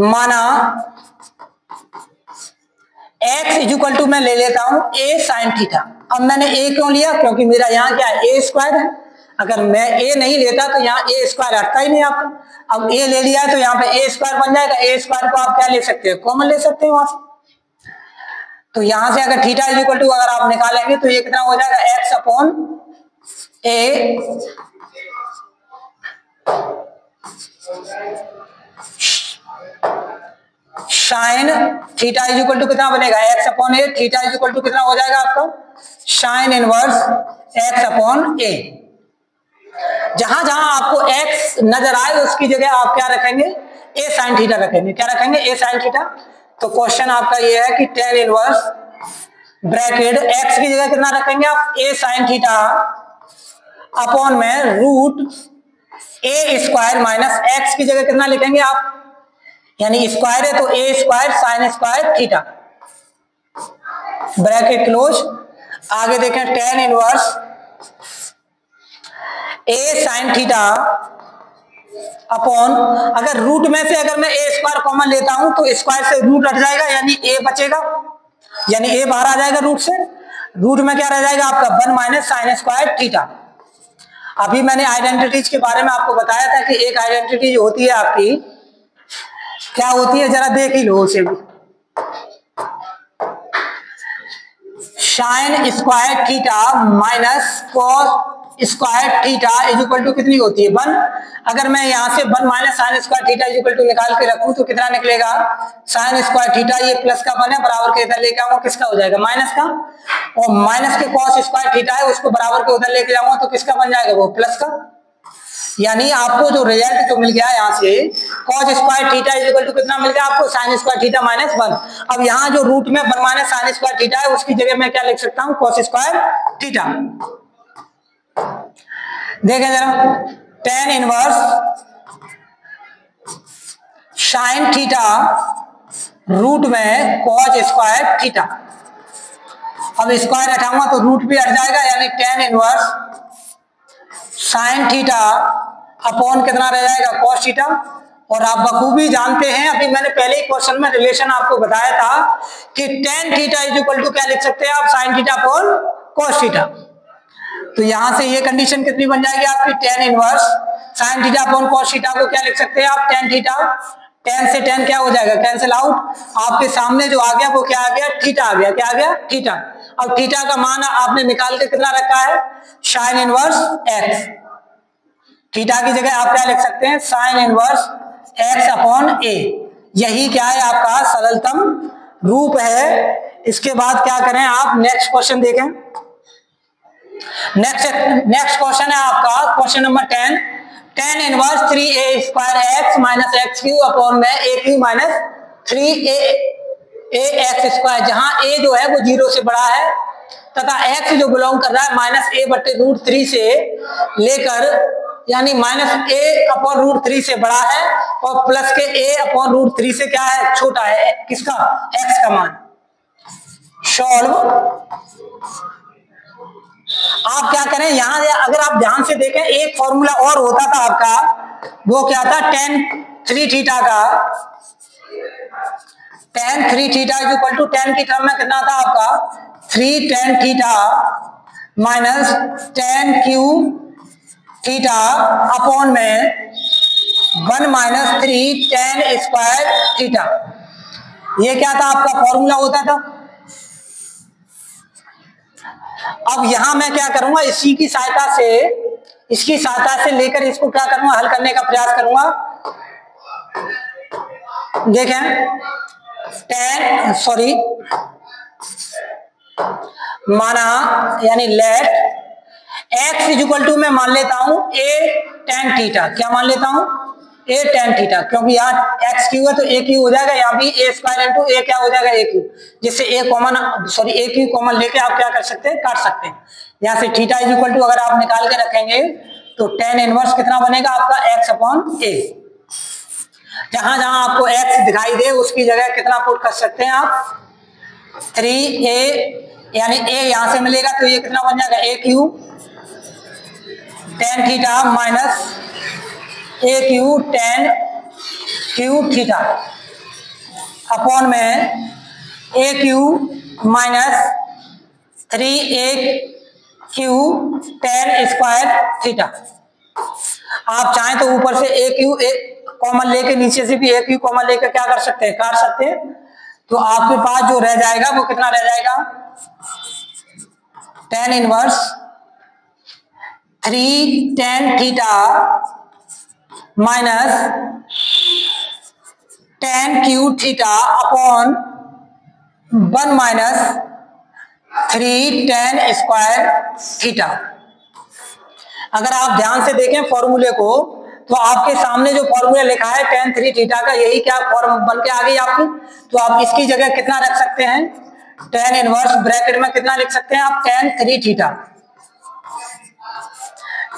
S1: माना x इक्वल टू मैं ले लेता हूं a साइन थीटा। अब मैंने a क्यों लिया, क्योंकि मेरा यहाँ क्या है a स्क्वायर है। अगर मैं a नहीं लेता तो यहाँ a स्क्वायर हटता ही नहीं आपका। अब a ले लिया है तो यहाँ पे a स्क्वायर बन जाएगा। a स्क्वायर को आप क्या ले सकते हो, कॉमन ले सकते हो वहां से। तो यहां से अगर थीटा इक्वल टू अगर आप निकालेंगे तो ये कितना हो जाएगा, x upon a sine theta equal to कितना बनेगा, x upon a। Theta equal to कितना हो जाएगा आपका, sine inverse x upon a। जहां जहां आपको x नजर आए उसकी जगह आप क्या रखेंगे, a साइन थीटा रखेंगे। क्या रखेंगे, a साइन थीटा। तो क्वेश्चन आपका ये है कि tan इनवर्स ब्रैकेट x की जगह कितना रखेंगे आप, a साइन थीटा अपॉन में root a square minus x की जगह कितना लिखेंगे आप, यानी स्क्वायर है तो a square sine square theta, bracket close. आगे देखें tan inverse a sine theta upon, अगर रूट में से अगर मैं a स्क्वायर कॉमन लेता हूं तो स्क्वायर से रूट हट जाएगा, यानी a बचेगा, यानी a बाहर आ जाएगा रूट से। रूट में क्या रह जाएगा आपका 1 माइनस साइन स्क्वायर थीटा। अभी मैंने आइडेंटिटीज के बारे में आपको बताया था कि एक आइडेंटिटी जो होती है आपकी क्या होती है, जरा देख ही लो उसे भी। Sine square theta minus cos square theta equal to कितनी होती है, 1। अगर मैं यहां से 1 minus sine square theta equal to निकाल के रखूं तो कितना निकलेगा, साइन स्क्वायर थीटा, ये प्लस का 1 है, बराबर के इधर लेके आऊंगा किसका हो जाएगा, माइनस का। और माइनस के कॉस स्क्वायर थीटा है उसको बराबर के उधर लेके जाऊंगा तो किसका बन जाएगा, वो प्लस का। यानी आपको जो रिजल्ट जो मिल गया यहाँ से cos square theta equal to कितना मिल गया आपको, साइन स्क्वायर थीटा माइनस 1। अब यहाँ जो रूट में 1 माइनस साइन स्क्वायर थीटा है उसकी जगह मैं क्या लिख सकता हूँ, कॉस स्क्वायर थीटा। देखें जरा, tan inverse sine theta root में कॉस स्क्वायर थीटा। अब स्क्वायर हटाऊंगा तो रूट भी हट जाएगा, यानी tan inverse sine theta upon कितना रह जाएगा, कॉस थीटा। और आप बखूबी जानते हैं, अभी मैंने पहले ही क्वेश्चन में रिलेशन आपको बताया था कि tan थीटा इक्वल टू क्या लिख सकते हैं आप, sign theta upon cos theta. तो यहां से ये कंडीशन कितनी बन जाएगी आपकी, tan inverse sine theta upon cos theta को क्या लिख सकते हैं आप, tan थीटा। tan से tan क्या हो जाएगा, कैंसिल आउट। आपके सामने जो आ गया वो क्या आ गया, थीटा आ गया। क्या आ गया, थीटा। अब थीटा का मान आपने निकाल के कितना रखा है, साइन इनवर्स x। थीटा की जगह आप क्या लिख सकते हैं, sine inverse x upon a। यही क्या है आपका सरलतम रूप है। इसके बाद क्या करें आप, नेक्स्ट क्वेश्चन देखें। नेक्स्ट क्वेश्चन है आपका question number 10। tan inverse 3a square x minus x Q upon में a Q minus 3a x square, जहां a जो है वो 0 से बड़ा है तथा x जो बिलोंग कर रहा है माइनस a बट्टे रूट 3 से लेकर, यानी माइनस a अपॉन रूट 3 से बड़ा है और प्लस के a अपॉन रूट 3 से क्या है, छोटा है। किसका, x का मान। सॉल्व। आप क्या करें, यहां अगर आप ध्यान से देखें एक फॉर्मूला और होता था आपका, वो क्या था, tan 3 थीटा का। tan 3 theta equal to tan की टर्म में कितना था आपका, 3 tan theta minus tan cube theta upon में 1 माइनस 3 tan स्क्वायर थीटा। ये क्या था आपका फॉर्मूला होता था। अब यहां मैं क्या करूंगा, इसकी सहायता से लेकर इसको क्या करूंगा, हल करने का प्रयास करूंगा। देखें माना यानी लेट x इक्वल टू मैं मान लेता हूं a tan थीटा। क्या मान लेता हूं, a tan थीटा, क्योंकि यहाँ x क्यू है तो a क्यू हो जाएगा, यहाँ भी a स्क्वायर इंटू a क्या हो जाएगा, a क्यू। जिससे a क्यू कॉमन लेके आप क्या कर सकते हैं, काट सकते हैं। यहाँ से थीटा इक्वल टू अगर आप निकाल के रखेंगे तो tan इनवर्स कितना बनेगा आपका, x अपॉन a। जहां जहां आपको x दिखाई दे उसकी जगह कितना पुट कर सकते हैं आप, 3a, यानी a यहां से मिलेगा तो ये कितना बन जाएगा, a cube tan theta minus a cube tan cube theta upon में A cube minus 3a tan square theta. आप चाहें तो ऊपर से ए क्यू कॉमन लेके नीचे से भी ए क्यू कॉमन लेकर क्या कर सकते हैं, काट सकते हैं। तो आपके पास जो रह जाएगा वो कितना रह जाएगा, tan inverse 3 tan theta minus tan cube theta upon 1 minus 3 tan square theta. अगर आप ध्यान से देखें फॉर्मूले को तो आपके सामने जो फॉर्मूला लिखा है tan 3 थीटा का, यही क्या फॉर्म बन के आ गई आपकी। तो आप इसकी जगह कितना रख सकते हैं, tan इनवर्स ब्रैकेट में कितना लिख सकते हैं आप, tan 3 थीटा।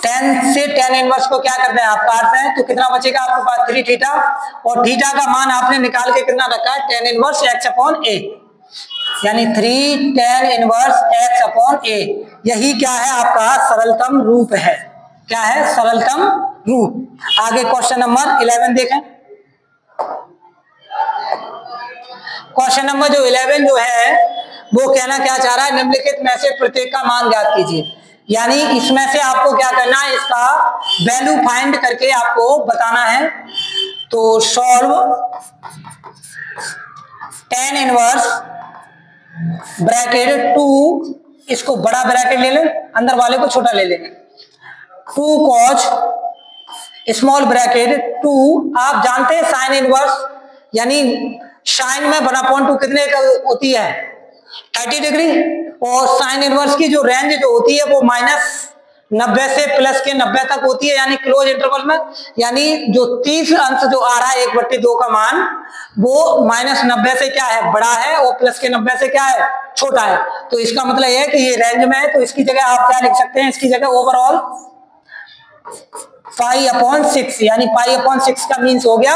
S1: tan से tan इनवर्स को क्या करते हैं आप, काटते हैं, तो कितना बचेगा आपके पास 3 थीटा, और थीटा का मान आपने निकाल के कितना रखा है, tan inverse x upon a, यानी 3 tan inverse x upon a। यही क्या है आपका सरलतम रूप है, क्या है सरलतम रूप। आगे क्वेश्चन नंबर 11 देखें। क्वेश्चन नंबर जो 11 जो है वो कहना क्या चाह रहा है, निम्नलिखित में से प्रत्येक का मान ज्ञात कीजिए। यानी इसमें से आपको क्या करना है, इसका वैल्यू फाइंड करके आपको बताना है। तो सॉल्व tan इनवर्स ब्रैकेट 2, इसको बड़ा ब्रैकेट ले लें, अंदर वाले को छोटा ले लेंगे, 2 cos स्मॉल ब्रैकेट 2। आप जानते हैं साइन इनवर्स यानी साइन में 1/2 कितने का होती है, 30 डिग्री, और साइन इनवर्स की जो रेंज जो होती है वो -90 से प्लस के 90 तक होती है, यानी क्लोज इंटरवल में। यानी जो 30 अंश जो आ रहा है 1/2 का मान, वो -90 से क्या है, बड़ा है, और प्लस के 90 से क्या है, छोटा है। तो इसका मतलब यह है कि ये रेंज में है। तो इसकी जगह आप क्या लिख सकते हैं, इसकी जगह ओवरऑल π/6, यानी π/6 का मीन्स हो गया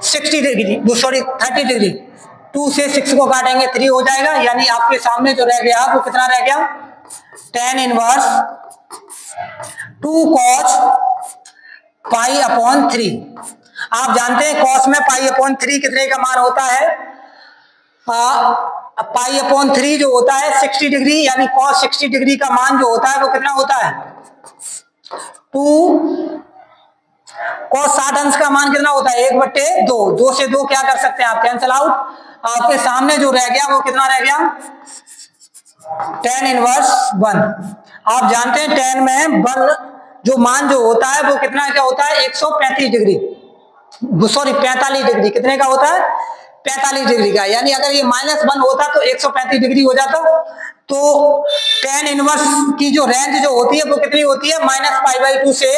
S1: 60 डिग्री, सॉरी 30 डिग्री। 2 से 6 को काटेंगे 3 हो जाएगा, यानी आपके सामने जो रह गया वो कितना रह गया, tan इनवर्स 2 cos π/3। आप जानते हैं cos में π/3 कितने का मान होता है, π/3 जो होता है 60 डिग्री, यानी cos 60 डिग्री का मान जो होता है वो कितना होता है, 2 cos 60 अंश का मान कितना होता है, 1/2। 2 से 2 क्या कर सकते हैं आप, कैंसिल आउट। आपके सामने जो रह गया वो कितना रह गया, tan इनवर्स 1। आप जानते हैं tan में 1 जो मान जो होता है वो कितना क्या होता है, 135 डिग्री, सॉरी 45 डिग्री, कितने का होता है, 45 डिग्री का। यानी अगर ये -1 होता तो 135 डिग्री हो जाता। तो tan इनवर्स की जो रेंज जो होती है वो कितनी होती है, -π/2 से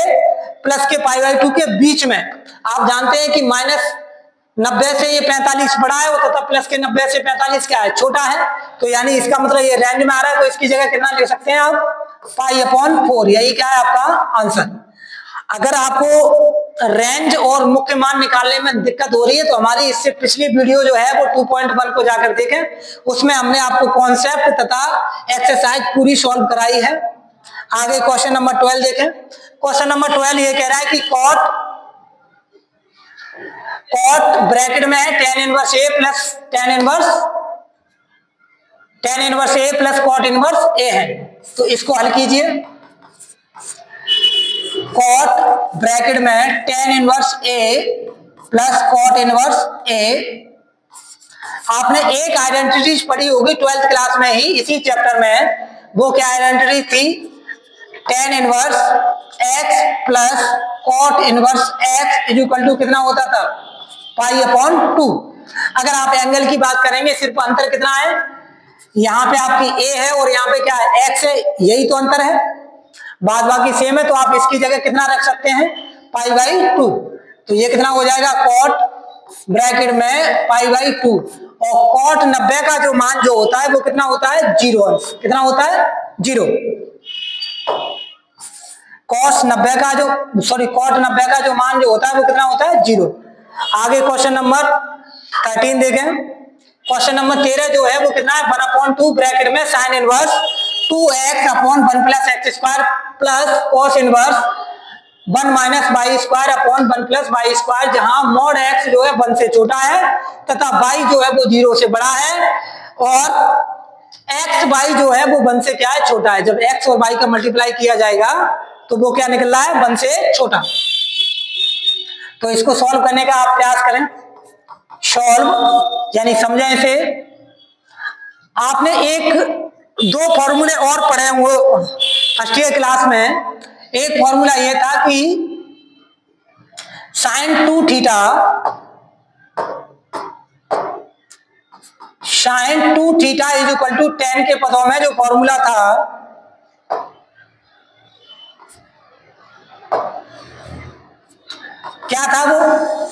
S1: प्लस के π/2 के बीच में। आप जानते हैं कि -90 से ये 45 बड़ा है, तथा प्लस के 90 से 45 क्या है, छोटा है। तो यानी इसका मतलब ये रेंज में आ रहा है, तो इसकी जगह कितना ले सकते हैं आप, π/4। यही क्या है आपका आंसर। अगर आपको रेंज और मुख्य मान निकालने में दिक्कत हो रही है तो हमारी इससे पिछली वीडियो जो है वो 2.1 को जाकर देखें, उसमें हमने आपको कॉन्सेप्ट तथा एक्सरसाइज पूरी सॉल्व कराई है। आगे क्वेश्चन नंबर 12 देखें। क्वेश्चन नंबर 12 ये कह रहा है कि कॉट ब्रैकेट में है tan inverse a plus tan inverse a plus cot inverse a है। तो इसको हल कीजिए। कॉट ब्रैकेट में tan inverse a plus cot inverse a। आपने एक आइडेंटिटी पढ़ी होगी 12th क्लास में ही इसी चैप्टर में। वो क्या आइडेंटिटी थी, tan inverse x plus cot inverse x equal to कितना होता था, π/2। अगर आप एंगल की बात करेंगे सिर्फ अंतर कितना है, यहाँ पे आपकी a है और यहाँ पे क्या है, x है, यही तो अंतर है, बाद बाकी सेम है। तो आप इसकी जगह कितना रख सकते हैं, π/2। तो ये कितना हो जाएगा, कॉट ब्रैकेट में π/2, और कॉट 90 का जो मान जो होता है वो कितना होता है, 0 अंश, कितना होता है, 0। कॉस 90 का जो कॉट 90 का जो मान जो होता है वो कितना होता है, 0। आगे क्वेश्चन नंबर 13 देखें। क्वेश्चन नंबर 13 जो है वो कितना है, 1/2 ब्रैकेट में sine inverse 2x upon 1 plus x square plus cos inverse 1 minus y square upon 1 plus y square, जहां मॉड x जो है 1 से छोटा है तथा y जो है वो 0 से बड़ा है। और एक्स वाई जो है वो 1 से क्या है, छोटा है। जब एक्स और वाई का मल्टीप्लाई किया जाएगा तो वो क्या निकल रहा है, 1 से छोटा। तो इसको सॉल्व करने का आप प्रयास करें। सॉल्व यानी समझें इसे। आपने एक दो फॉर्मूले और पढ़े वो फर्स्ट ईयर क्लास में। एक फॉर्मूला ये था कि sin 2 theta is equal to 10 के पदों में जो फॉर्मूला था क्या था वो,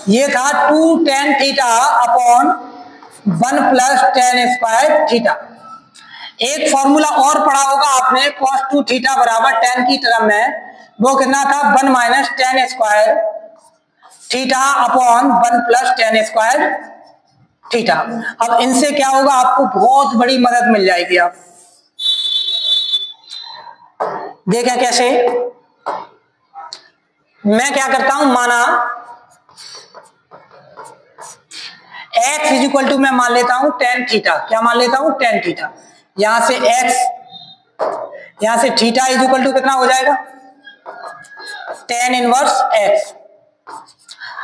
S1: ये था 2 tan theta upon 1 plus tan square theta. एक फॉर्मूला और पढ़ा होगा आपने cos 2 थीटा बराबर tan की टर्म में, वो कितना था 1 minus tan square theta upon 1 plus tan square theta. अब इनसे क्या होगा, आपको बहुत बड़ी मदद मिल जाएगी। आप देखें कैसे। मैं क्या करता हूं, माना x इज इक्वल टू मैं मान लेता हूं tan थीटा। क्या मान लेता हूं, tan थीटा। यहां से x, यहां से थीटा इज इक्वल टू कितना हो जाएगा, tan इनवर्स x।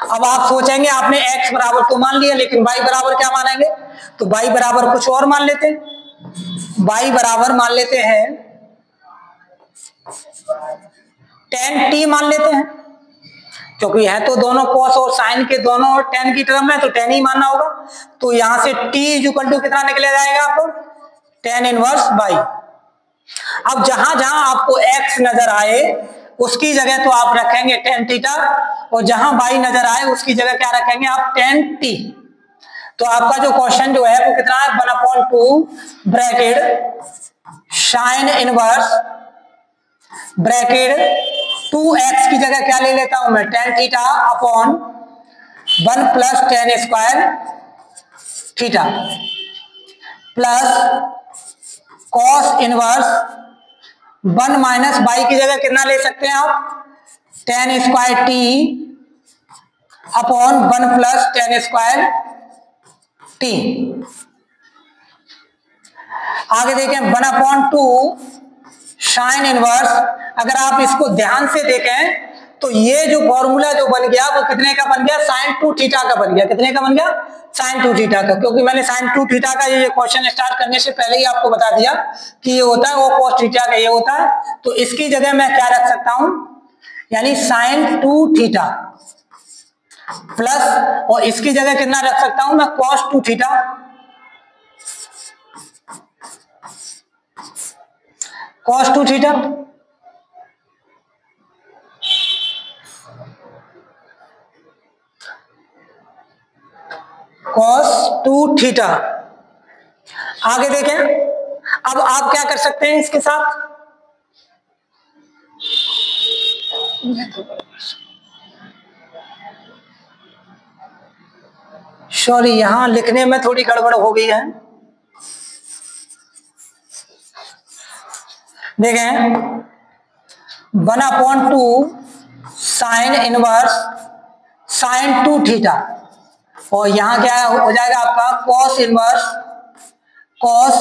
S1: अब आप सोचेंगे आपने x बराबर तो मान लिया, लेकिन y बराबर क्या मानेंगे, तो y बराबर कुछ और मान लेते हैं। y बराबर मान लेते हैं tan t मान लेते हैं, क्योंकि है तो दोनों cos और sin के दोनों tan की टर्म में, तो tan ही मानना होगा। तो यहां से t इज इक्वल टू कितना निकले जाएगा आपको, tan इनवर्स y। अब जहां जहां आपको x नजर आए उसकी जगह तो आप रखेंगे tan थीटा, और जहां y नजर आए उसकी जगह क्या रखेंगे आप, tan t। तो आपका जो क्वेश्चन जो है वो कितना है, 1/2 bracket sin inverse bracket 2x की जगह क्या ले लेता हूं मैं, tan theta upon 1 plus tan square theta plus cos inverse 1 minus y की जगह कितना ले सकते हैं आप, tan square t upon 1 plus tan square t। आगे देखें 1/2 साइन इनवर्स। अगर आप इसको ध्यान से देखें तो ये जो फॉर्मूला जो बन गया वो कितने का बन गया, sin 2 थीटा का बन गया। कितने का बन गया, sin 2 थीटा का। क्योंकि मैंने sin 2 थीटा का ये क्वेश्चन स्टार्ट करने से पहले ही आपको बता दिया कि ये होता है, वो cos थीटा का ये होता है। तो इसकी जगह मैं क्या रख सकता हूं, यानी sin 2 थीटा प्लस, और इसकी जगह कितना रख सकता हूं मैं, cos 2 theta. cos 2 theta cos 2 theta. आगे देखें, अब आप क्या कर सकते हैं इसके साथ, सॉरी यहां लिखने में थोड़ी गड़बड़ हो गई है। देखें 1/2 साइन इनवर्स sin 2 थीटा, और यहां क्या हो जाएगा आपका cos इनवर्स cos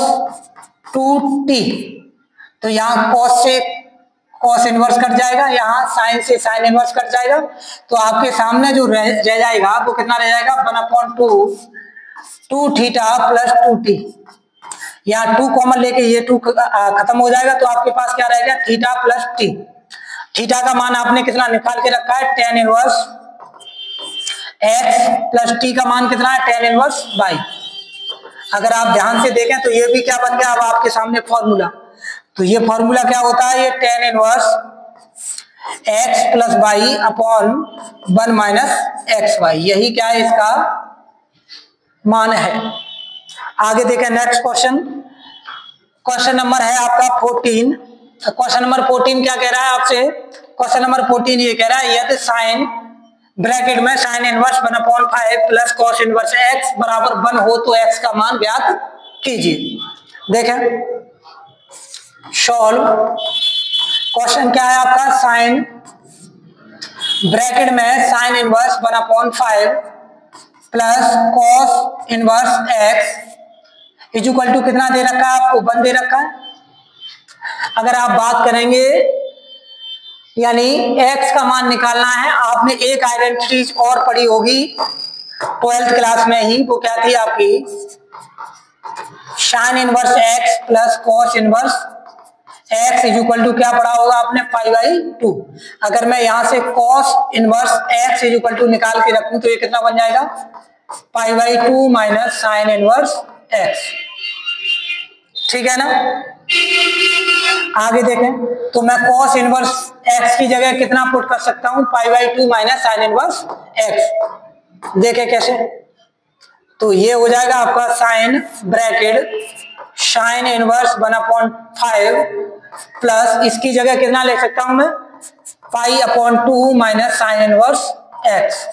S1: 2t। तो यहां cos से cos इनवर्स कट जाएगा, यहां sin से sin इनवर्स कट जाएगा। तो आपके सामने जो रह जाएगा वो कितना रह जाएगा, 1/2 2 थीटा प्लस 2t। यहाँ 2 कॉमन लेके ये 2 खत्म हो जाएगा, तो आपके पास क्या रहेगा, थीटा प्लस t। थीटा का मान आपने कितना निकाल के रखा है, tan inverse x plus t का मान कितना है, tan इनवर्स y। अगर आप ध्यान से देखें तो ये भी क्या बन गया अब आपके सामने फॉर्मूला। तो ये फॉर्मूला क्या होता है, ये tan inverse x plus y upon 1 minus x y, यही क्या है इसका मान है। आगे देखें नेक्स्ट क्वेश्चन, क्वेश्चन नंबर है आपका 14। क्वेश्चन नंबर 14 क्या कह रहा है आपसे, क्वेश्चन नंबर 14 ये कह रहा है यदि साइन ब्रैकेट में sine inverse 1/5 plus cos inverse x बराबर 1 हो तो x का मान ज्ञात कीजिए। देखें सॉल्व। क्वेश्चन क्या है आपका, साइन ब्रैकेट में sine inverse 1/5 plus cos inverse x is equal to कितना दे रखा है आपको, 1 दे रखा है। अगर आप बात करेंगे यानी x का मान निकालना है, आपने एक आइडेंटिटी और पढ़ी होगी 12th क्लास में ही, वो क्या थी आपकी sine inverse x plus cos inverse x is equal to क्या पढ़ा होगा आपने, π/2। अगर मैं यहां से cos inverse x is equal to निकाल के रखूं तो ये कितना बन जाएगा, π/2 माइनस साइन इनवर्स x। ठीक है ना। आगे देखें तो मैं कॉस इनवर्स x की जगह कितना पुट कर सकता हूं, π/2 माइनस साइन इनवर्स x। देखें कैसे, तो ये हो जाएगा आपका sine bracket sine inverse 1/5 plus इसकी जगह कितना ले सकता हूं मैं, π/2 minus sine inverse x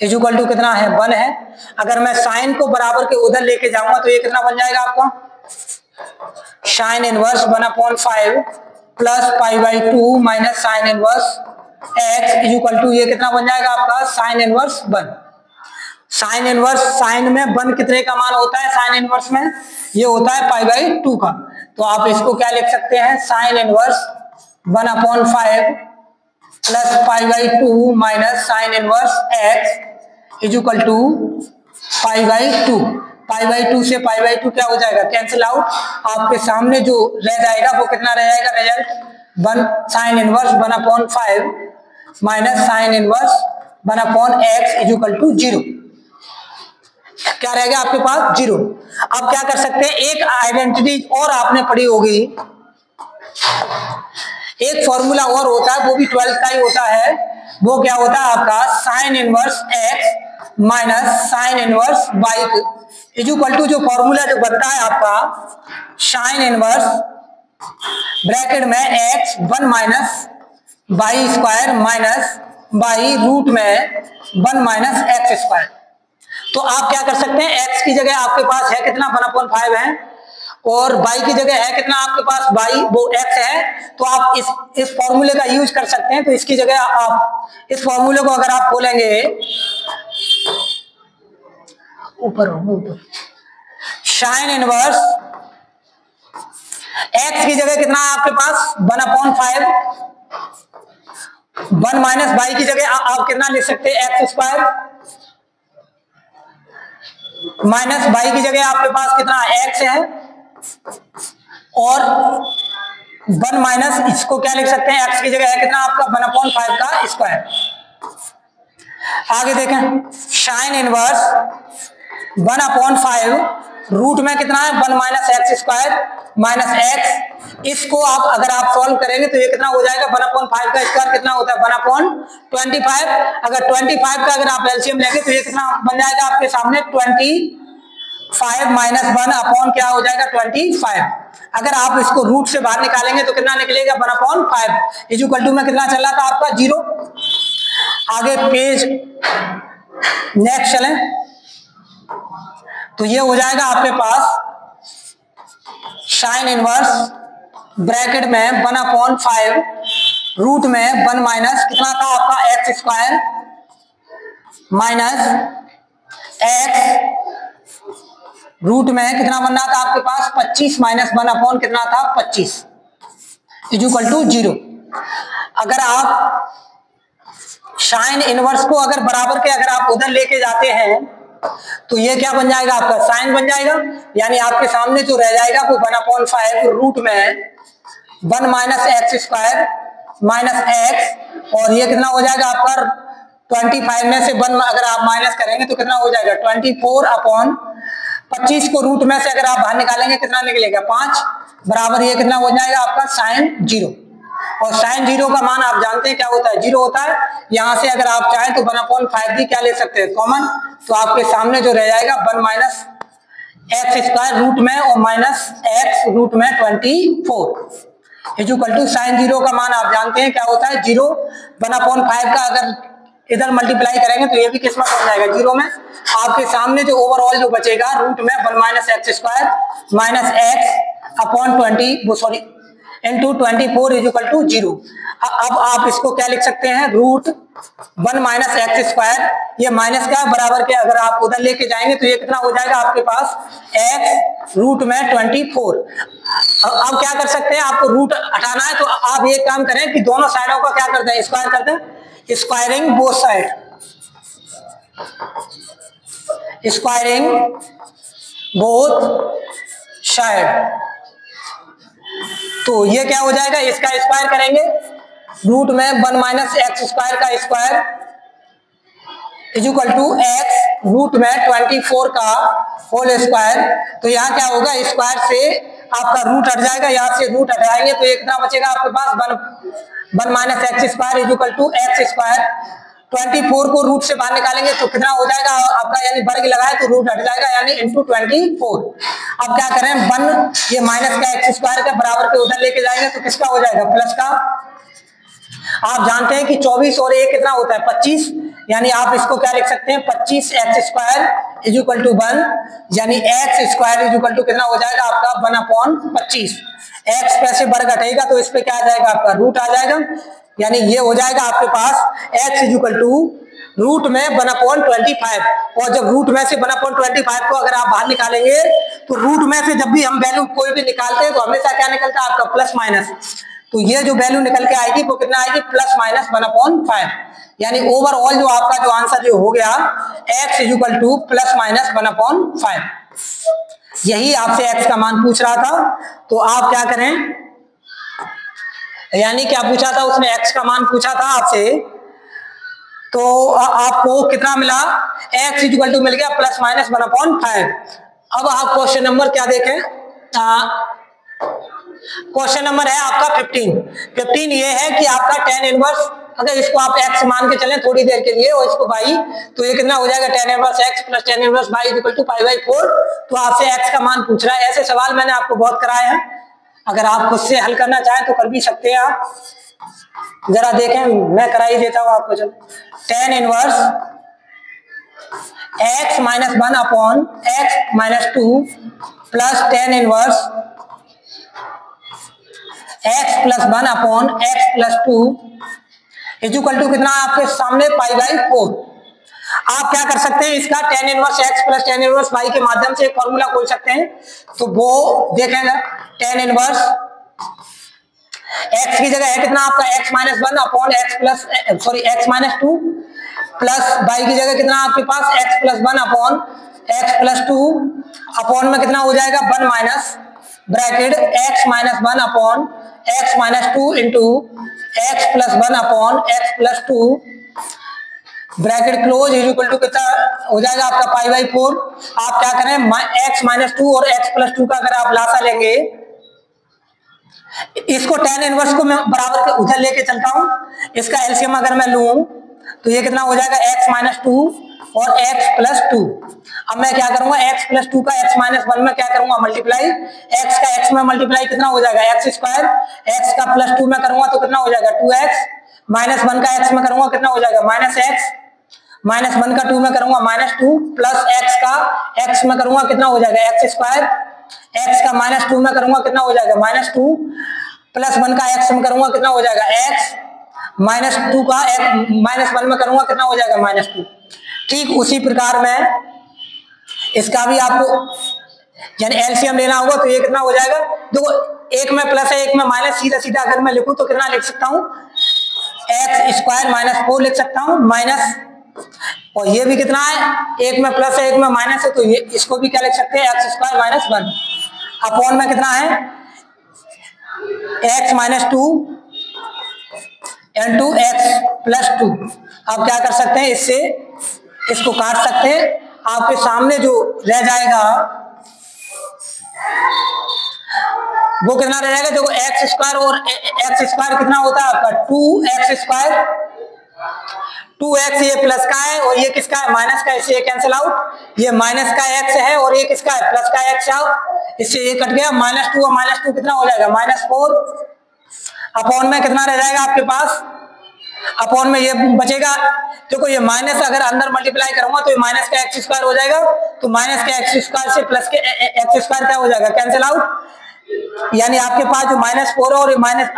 S1: is equal to कितना है, 1 है। अगर मैं साइन को बराबर के उधर लेके जाऊंगा तो ये कितना बन जाएगा आपका, sine inverse 1/5 plus π/2 minus sine inverse x is equal to ये कितना बन जाएगा आपका, sine inverse 1। Sine inverse, sine में 1 कितने का मान होता है, साइन इनवर्स में ये होता है π/2 का। तो आप इसको क्या लिख सकते हैं, sine inverse 1/5 plus π/2 minus sine inverse x is equal to π/2। π/2 से π/2 क्या हो जाएगा, कैंसिल आउट। आपके सामने जो रह जाएगा वो कितना रह जाएगा, result 1 sine inverse 1/5 minus sine inverse 1/x is equal to 0। क्या रहेगा आपके पास, 0। अब क्या कर सकते हैं, एक आइडेंटिटी और आपने पढ़ी होगी, एक फॉर्मूला और होता है, वो भी 12th का ही होता है। वो क्या होता है आपका, sine inverse x minus sine inverse y is equal to जो फॉर्मूला जो बनता है आपका साइन इनवर्स ब्रैकेट में x 1 minus y square minus y root में 1 माइनस एक्स स्क्वायर। तो आप क्या कर सकते हैं, x की जगह आपके पास है कितना 1/5 है और y की जगह है कितना आपके पास y वो x है। तो आप इस फॉर्मूले का यूज कर सकते हैं। तो इसकी जगह आप इस फॉर्मूले को अगर आप खोलेंगे ऊपर साइन इनवर्स x की जगह कितना है आपके पास 1/5, 1 माइनस y की जगह आप कितना लिख सकते हैं एक्स स्क्वायर माइनस y की जगह आपके पास कितना x है और 1 माइनस इसको क्या लिख सकते हैं x की जगह है कितना आपका 1/5 का स्क्वायर। आगे देखें साइन इनवर्स 1/5 रूट में कितना है 1 minus x square minus x. इसको आप अगर आप सॉल्व करेंगे तो ये कितना हो जाएगा 1/5 का स्क्वायर कितना होता है 1/25। अगर 25 का अगर आप एलसीएम लेंगे तो ये कितना बन जाएगा आपके सामने 25 माइनस 1 अपॉन क्या हो जाएगा 25। अगर आप इसको रूट से बाहर निकालेंगे तो कितना निकलेगा 1/5 इज इक्वल टू में कितना चल रहा था आपका 0। आगे पेज नेक्स्ट चलें तो ये हो जाएगा आपके पास साइन इनवर्स ब्रैकेट में 1/5 रूट में 1 माइनस कितना था आपका x square minus x root में कितना बनना था आपके पास 25 माइनस 1 अपॉन कितना था 25 इज इक्वल टू 0। अगर आप साइन इनवर्स को अगर बराबर के अगर आप उधर लेके जाते हैं तो ये क्या बन जाएगा आपका साइन बन जाएगा, यानी आपके सामने जो रह जाएगा वो 1/5 रूट में 1 minus x square minus x और ये कितना हो जाएगा आपका 25 में से 1 अगर आप माइनस करेंगे तो कितना हो जाएगा 24 अपॉन 25 को रूट में से अगर आप बाहर निकालेंगे कितना निकलेगा 5 बराबर ये कितना हो जाएगा आपका साइन 0। और साइन 0 का मान आप जानते हैं क्या होता है 0 होता है। यहां से अगर आप चाहें तो 1/5 भी क्या ले सकते हैं कॉमन, तो आपके सामने जो रह जाएगा 1 माइनस एक्स स्क्वायर रूट में और माइनस एक्स रूट में 24 इज इक्वल टू साइन 0 का मान आप जानते हैं क्या होता है 0। 1/5 का अगर इधर मल्टीप्लाई करेंगे तो ये भी किस में पड़ जाएगा 0 में। आपके सामने जो ओवरऑल जो बचेगा रूट में 1 minus x square minus x upon 20 वो sorry into 24 is equal to 0। अब आप इसको क्या लिख सकते हैं, रूट 1 माइनस एक्स स्क्वायर, ये माइनस का बराबर के अगर आप उधर लेके जाएंगे तो ये कितना हो जाएगा आपके पास एक्स रूट में 24। अब क्या कर सकते हैं, आपको रूट हटाना है तो आप ये काम करें कि दोनों साइडों का क्या करते हैं, स्क्वायर करते हैं, squaring both side, squaring both side. तो ये क्या हो जाएगा, इसका स्क्वायर करेंगे, रूट में 1 माइनस एक्स स्क्वायर का square is equal to x root में 24 का होल स्क्वायर। तो यहाँ क्या होगा, स्क्वायर से आपका रूट हट जाएगा, यहाँ से रूट हटाएंगे तो ये कितना बचेगा आपके पास 1 minus x square is equal to x square. 24 को रूट से बाहर निकालेंगे तो कितना हो जाएगा आपका, यानी वर्ग लगाए तो रूट हट जाएगा, यानी इंटू 24। अब क्या करें, 1 ये माइनस का एक्स स्क्वायर का बराबर के उधर लेके जाएंगे तो किसका हो जाएगा, प्लस का। आप जानते हैं कि 24 और 1 कितना होता है 25, यानी आप इसको क्या लिख सकते हैं 25 x square is equal to 1, यानी x square is equal to कितना हो जाएगा आपका 1/25। एक्स पे से वर्ग हटेगा तो इस पे क्या आ जाएगा आपका रूट आ जाएगा, यानी ये हो जाएगा आपके पास x is equal to root में 1/25। और जब रूट में से 1/25 को अगर आप बाहर निकालेंगे तो रूट में से जब भी हम वैल्यू कोई भी निकालते हैं तो हमेशा क्या निकलता है आपका प्लस माइनस। तो ये जो वैल्यू निकल के आएगी वो कितना आएगी, प्लस माइनस 1/5। यानी ओवरऑल जो आपका जो आंसर जो हो गया x is equal two plus minus 1/5। यही आपसे x का मान पूछ रहा था, तो आप क्या करें, यानी क्या पूछा था उसने, x का मान पूछा था आपसे, तो आपको कितना मिला, x इक्वल टू मिल गया प्लस माइनस 1/5। अब आप क्वेश्चन नंबर क्या देखें, क्वेश्चन नंबर है आपका 15 ये है कि आपका tan इनवर्स, अगर इसको आप x मान के चलें थोड़ी देर के लिए और इसको y, तो ये कितना हो जाएगा tan inverse x plus tan inverse y equal to π/4। तो आपसे x का मान पूछ रहा है। ऐसे सवाल मैंने आपको बहुत कराए हैं, अगर आप खुद से हल करना चाहें तो कर भी सकते हैं। आप जरा देखें, मैं करा ही देता हूं आपको। चलो, tan inverse x minus 1 upon x minus 2 plus tan inverse x plus 1 upon x plus 2 is equal to कितना आपके सामने π/4। आप क्या कर सकते हैं, इसका tan inverse x plus tan inverse y के माध्यम से एक फॉर्मूला खोल सकते हैं। तो वो देखेंगे, tan इनवर्स x की जगह है कितना आपका x minus 1 upon x minus 2 plus y की जगह कितना आपके पास x plus 1 upon x plus 2 upon में कितना हो जाएगा 1 minus bracket x minus 1 upon x minus 2 into x plus 1 upon x plus 2 bracket close is equal to कितना हो जाएगा आपका π/4। आप क्या करें, x माइनस 2 और x प्लस 2 का अगर आप लासा लेंगे, इसको tan इनवर्स को मैं बराबर के उधर लेके चलता हूं, इसका एलसीएम अगर मैं लूं तो ये कितना हो जाएगा x माइनस 2 और x प्लस 2। अब मैं क्या करूंगा, x प्लस 2 का x माइनस 1 में क्या करूंगा मल्टीप्लाई, x का x में मल्टीप्लाई कितना हो जाएगा x स्क्वायर, x का प्लस 2 में करूंगा तो कितना हो जाएगा 2x, माइनस 1 का x में करूंगा कितना हो जाएगा माइनस x, माइनस 1 का 2 में करूंगा माइनस 2 प्लस x का x में करूंगा कितना हो जाएगा x स्क्वायर, x का माइनस 2 में करूंगा कितना हो जाएगा माइनस 2 प्लस 1 का x में करूंगा कितना हो जाएगा x, माइनस 2 का माइनस 1 में करूंगा कितना हो जाएगा माइनस 2। ठीक उसी प्रकार में इसका भी आपको यानी एलसीएम लेना होगा, तो ये कितना हो जाएगा, देखो एक में प्लस है एक में माइनस, सीधा सीधा अगर मैं लिखूं तो कितना लिख सकता हूं एक्स स्क्वायर माइनस 4 लिख सकता हूं माइनस, और ये भी कितना है, एक में प्लस है एक में माइनस है, तो ये इसको भी क्या लिख सकते हैं एक्स स्क्वायर माइनस 1 अपॉन में कितना है x minus 2 into x plus 2। आप क्या कर सकते हैं, इससे इसको काट सकते हैं, आपके सामने जो रह जाएगा वो कितना रह जाएगा, देखो एक्स स्क्वायर और एक्स स्क्वायर कितना होता है आपका 2x स्क्वायर, 2x ये प्लस का है और ये किसका है माइनस का, इससे ये कैंसिल आउट, ये माइनस का x है और ये किसका है प्लस का x आउट, इससे ये कट गया, माइनस 2 और माइनस 2 कितना हो जाएगा माइनस 4 अपॉन में कितना रह जाएगा आपके पास, अपॉन में ये बचेगा, देखो ये माइनस अगर अंदर मल्टीप्लाई करूंगा तो ये माइनस का x स्क्वायर हो जाएगा, तो माइनस के x स्क्वायर से प्लस के x स्क्वायर क्या हो जाएगा कैंसिल आउट, यानी आपके पास जो -4 है और माइनस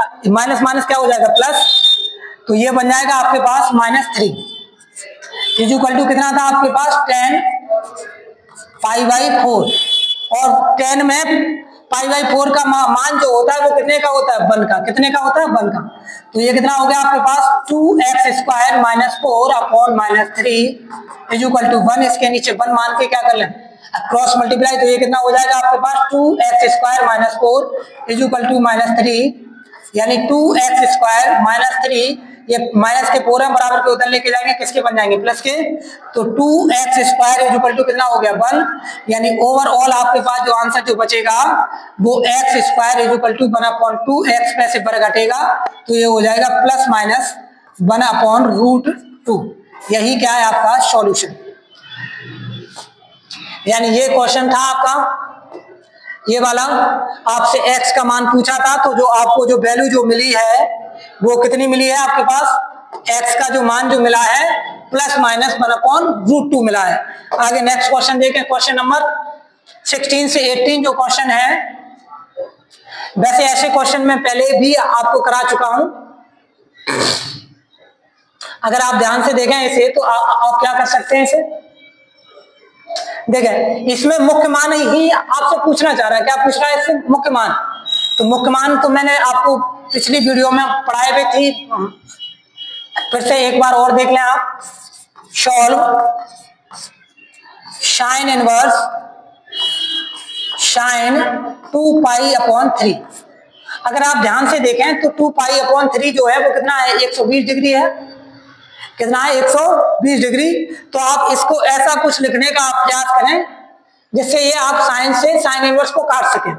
S1: माइनस क्या हो जाएगा प्लस, तो ये बन जाएगा आपके पास -3 इक्वल टू कितना था आपके पास 10 π/4 और 10 में π/4 का मान जो होता है वो कितने का होता है 1 का, कितने का होता है 1 का। तो ये कितना हो गया आपके पास 2x² - 4 अपॉन -3 इक्वल टू 1। इसके नीचे 1 मान के क्या कर लें क्रॉस मल्टीप्लाई, तो ये कितना हो जाएगा आपके पास 2x² - 4 इक्वल टू -3 यानी 2x² - 3 ये माइनस के पूरे बराबर के उधर लेके जाएंगे किसके बन जाएंगे प्लस के, तो 2x² इक्वल टू कितना हो गया 1 यानी ओवरऑल आपके पास जो आंसर जो बचेगा वो x² इक्वल टू 1/2x में से बर घटेगा तो ये हो जाएगा ±1/√2। यही क्या है आपका सॉल्यूशन। यानी ये क्वेश्चन था आपका, ये वाला आपसे x का मान पूछा था, तो जो आपको जो वैल्यू जो मिली है वो कितनी मिली है आपके पास, x का जो मान जो मिला है ±1/√2 मिला है। आगे नेक्स्ट क्वेश्चन देखें, क्वेश्चन नंबर 16 से 18 जो क्वेश्चन है, वैसे ऐसे क्वेश्चन मैं पहले भी आपको करा चुका हूं, अगर आप ध्यान से देखें इसे तो आप क्या कर सकते हैं इसे देखें। इसमें मुख्य मान ही आपसे पूछना चाह रहा है, क्या पूछ रहा है इससे मुख्य मान, तो मुख्य मान तो मैंने आपको पिछली वीडियो में पढ़ाए हुए थी, फिर से एक बार और देख लें आप। Solve sine inverse sine 2π/3। अगर आप ध्यान से देखें तो 2π/3 जो है वो कितना है 120 डिग्री है, कितना है 120 डिग्री। तो आप इसको ऐसा कुछ लिखने का आप प्रयास करें जिससे ये आप साइन से साइन इनवर्स को काट सकें।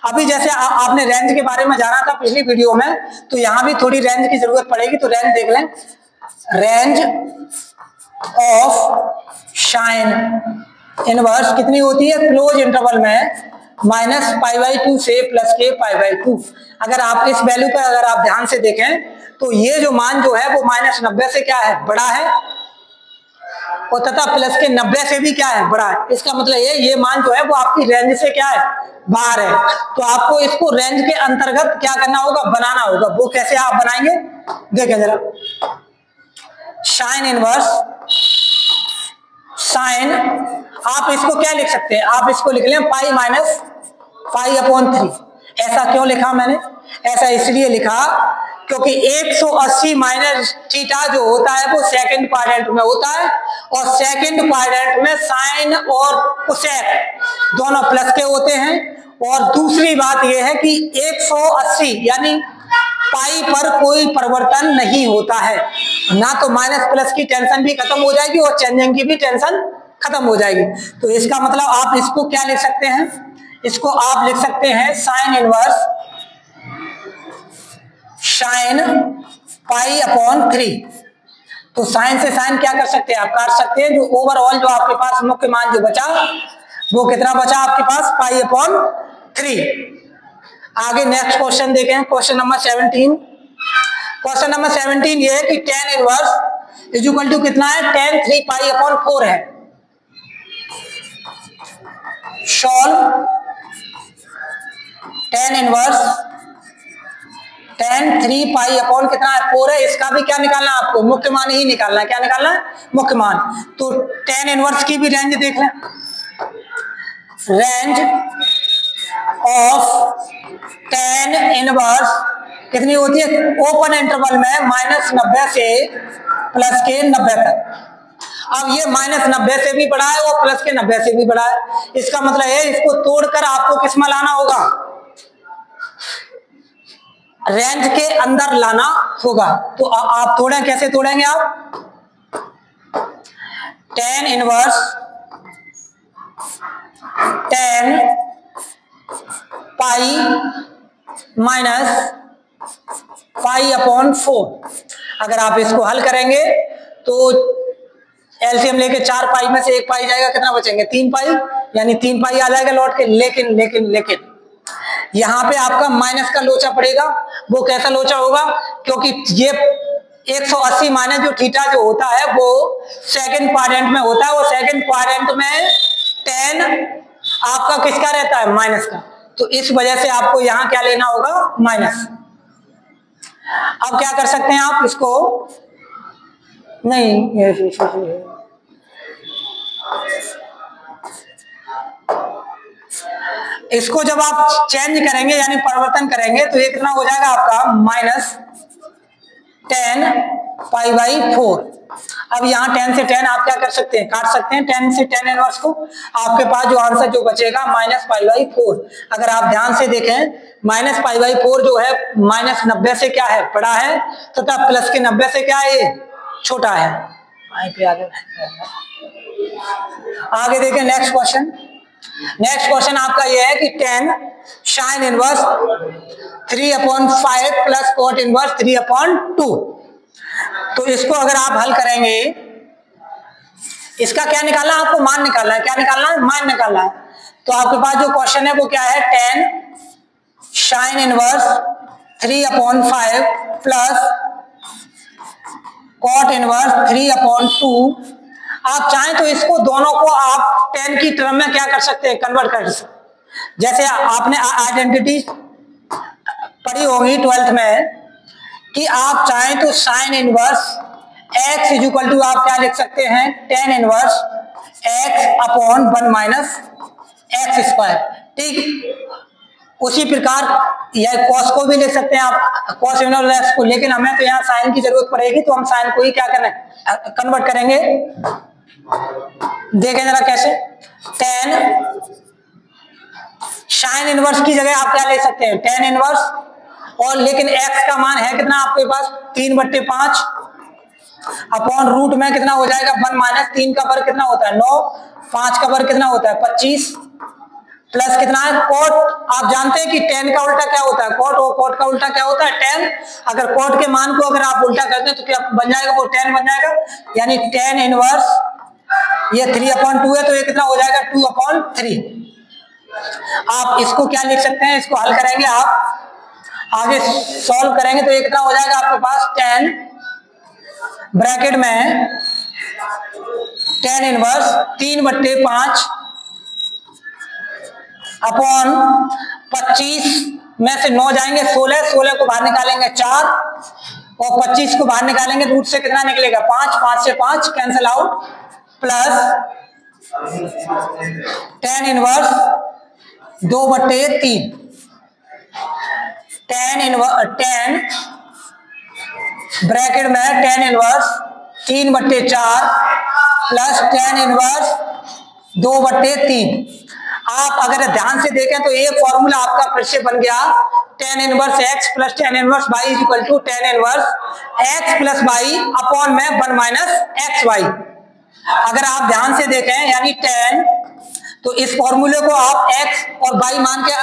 S1: अभी जैसे आपने रेंज के बारे में जाना था पिछली वीडियो में, तो यहां भी थोड़ी रेंज की जरूरत पड़ेगी, तो रेंज देख लें। रेंज ऑफ साइन इनवर्स कितनी होती है क्लोज इंटरवल में -π/2 से +k π/2। अगर आप इस वैल्यू पर अगर आप ध्यान से देखें तो ये जो मान जो है वो -90 से क्या है बड़ा है और तथा प्लस के 90 से भी क्या है बड़ा है। इसका मतलब ये मान जो है वो आपकी रेंज से क्या है बाहर है, तो आपको इसको रेंज के अंतर्गत क्या करना होगा बनाना होगा। वो कैसे आप बनाएंगे देखें जरा। साइन इनवर्स साइन आप इसको क्या लिख सकते हैं, आप इसको लिख लें π-π/3। ऐसा क्यों लिखा मैंने, ऐसा इसलिए लिखा क्योंकि 180 माइनस थीटा जो होता है वो सेकंड क्वाड्रेंट में होता है और सेकंड क्वाड्रेंट में साइन और कोसेक दोनों प्लस के होते हैं। और दूसरी बात यह है कि 180 यानी पाई पर कोई परिवर्तन नहीं होता है, ना तो माइनस प्लस की टेंशन भी खत्म हो जाएगी और चेंजिंग की भी टेंशन खत्म हो जाएगी। तो इसका मतलब आप इसको क्या लिख सकते हैं, इसको आप लिख सकते हैं साइन इनवर्स साइन π/3। तो साइन से साइन क्या कर सकते हैं आप काट सकते हैं। जो ओवरऑल जो आपके पास मुख्य मान जो बचा वो कितना बचा आपके पास π/3। आगे नेक्स्ट क्वेश्चन देखें, क्वेश्चन नंबर 17। क्वेश्चन नंबर 17 ये है कि tan इनवर्स इक्वल टू कितना है tan 3π/4 है। सॉल्व tan इनवर्स tan 3π/ कितना है 4 है, इसका भी क्या निकालना है आपको मुख्य मान ही निकालना है। क्या निकालना है मुख्य मान। तो tan इनवर्स की भी रेंज देख लें। रेंज ऑफ tan इनवर्स कितनी होती है ओपन इंटरवल में -90 से +90 तक। अब ये -90 से भी बड़ा है और +90 से भी बड़ा है। इसका मतलब है इसको तोड़कर आपको किस में लाना होगा रेंज के अंदर लाना होगा। तो आप तोड़ें, कैसे तोड़ेंगे आप tan इनवर्स tan π -π/4। अगर आप इसको हल करेंगे तो एलसीएम लेके 4 पाई में से 1 पाई जाएगा, कितना बचेंगे 3 पाई, यानी 3 पाई आ जाएगा लौट के। लेकिन लेकिन लेकिन यहां पे आपका माइनस का लोचा पड़ेगा। वो कैसा लोचा होगा, क्योंकि ये 180 माइनस जो थीटा जो होता है वो सेकंड क्वाड्रेंट में होता है और सेकंड क्वाड्रेंट में tan आपका किसका रहता है माइनस का। तो इस वजह से आपको यहां क्या लेना होगा, माइनस। अब क्या कर सकते हैं आप इसको, नहीं इसको जब आप चेंज करेंगे यानी परिवर्तन करेंगे तो ये कितना हो जाएगा आपका -10π/4। अब यहाँ 10 से 10 आप क्या कर सकते हैं, काट सकते हैं 10 से 10 इनवर्स को। आपके पास जो आंसर जो बचेगा -π/4। अगर आप ध्यान से देखें -π/4 जो है -90 से क्या है, बड़ा है, तथा प्लस के 90 से क्या है, छोटा है। आगे देखें नेक्स्ट क्वेश्चन। नेक्स्ट क्वेश्चन आपका यह है कि 10 sin inverse 3/5 plus cot inverse 3/2। तो इसको अगर आप हल करेंगे, इसका क्या निकालना है आपको, मान निकालना है। क्या निकालना है, मान निकालना है। तो आपके पास जो क्वेश्चन है वो क्या है, 10 sin inverse 3/5 plus cot inverse 3/2। आप चाहें तो इसको दोनों को आप 10 की टर्म में क्या कर सकते हैं, कन्वर्ट कर सकते हैं। जैसे आपने आइडेंटिटी पढ़ी होगी 12th में कि आप चाहें तो sine inverse x equal to आप क्या लिख सकते हैं, tan इनवर्स x/1 - x²। ठीक, उसी प्रकार यह cos को भी लिख सकते हैं आप, cos इनवर्स x को, लेकिन हमें तो यहाँ साइन की जरूरत पड़ेगी तो हम साइन को ही क्या करें, कन्वर्ट करेंगे। देखें जरा कैसे, 10 साइन इनवर्स की जगह आप क्या ले सकते हैं, tan इनवर्स, और लेकिन x का मान है कितना आपके पास, 3/5 अपॉन रूट में कितना हो जाएगा 1 - 3 का वर्ग कितना होता है 9, 5 का वर्ग कितना होता है 25, प्लस कितना है कोट। आप जानते हैं कि tan का उल्टा क्या होता है, कोट, और कोट का उल्टा क्या होता है tan। अगर कोट के मान को अगर आप उल्टा करते हैं तो क्या बन जाएगा, वो tan बन जाएगा। यानी tan इनवर्स ये 3/2 है तो ये कितना हो जाएगा 2/3। आप इसको क्या लिख सकते हैं, इसको हल करेंगे आप, आगे सॉल्व करेंगे तो ये कितना हो जाएगा आपके पास, tan ब्रैकेट में tan इनवर्स 3/5 अपॉन 25 में से 9 जाएंगे 16, 16 को बाहर निकालेंगे 4, और 25 को बाहर निकालेंगे रूट से कितना निकलेगा 5, 5 से 5 cancel out, plus tan inverse 2/3, tan bracket में tan inverse 3/4 plus tan inverse 2/3। आप अगर ध्यान से देखें तो ये फॉर्मूला आपका फिर से बन गया, tan inverse x plus tan inverse y equal to tan inverse x plus y upon में 1 - xy। अगर आप ध्यान से देखें यानी tan, तो इस फॉर्मूले को आप x और y मान के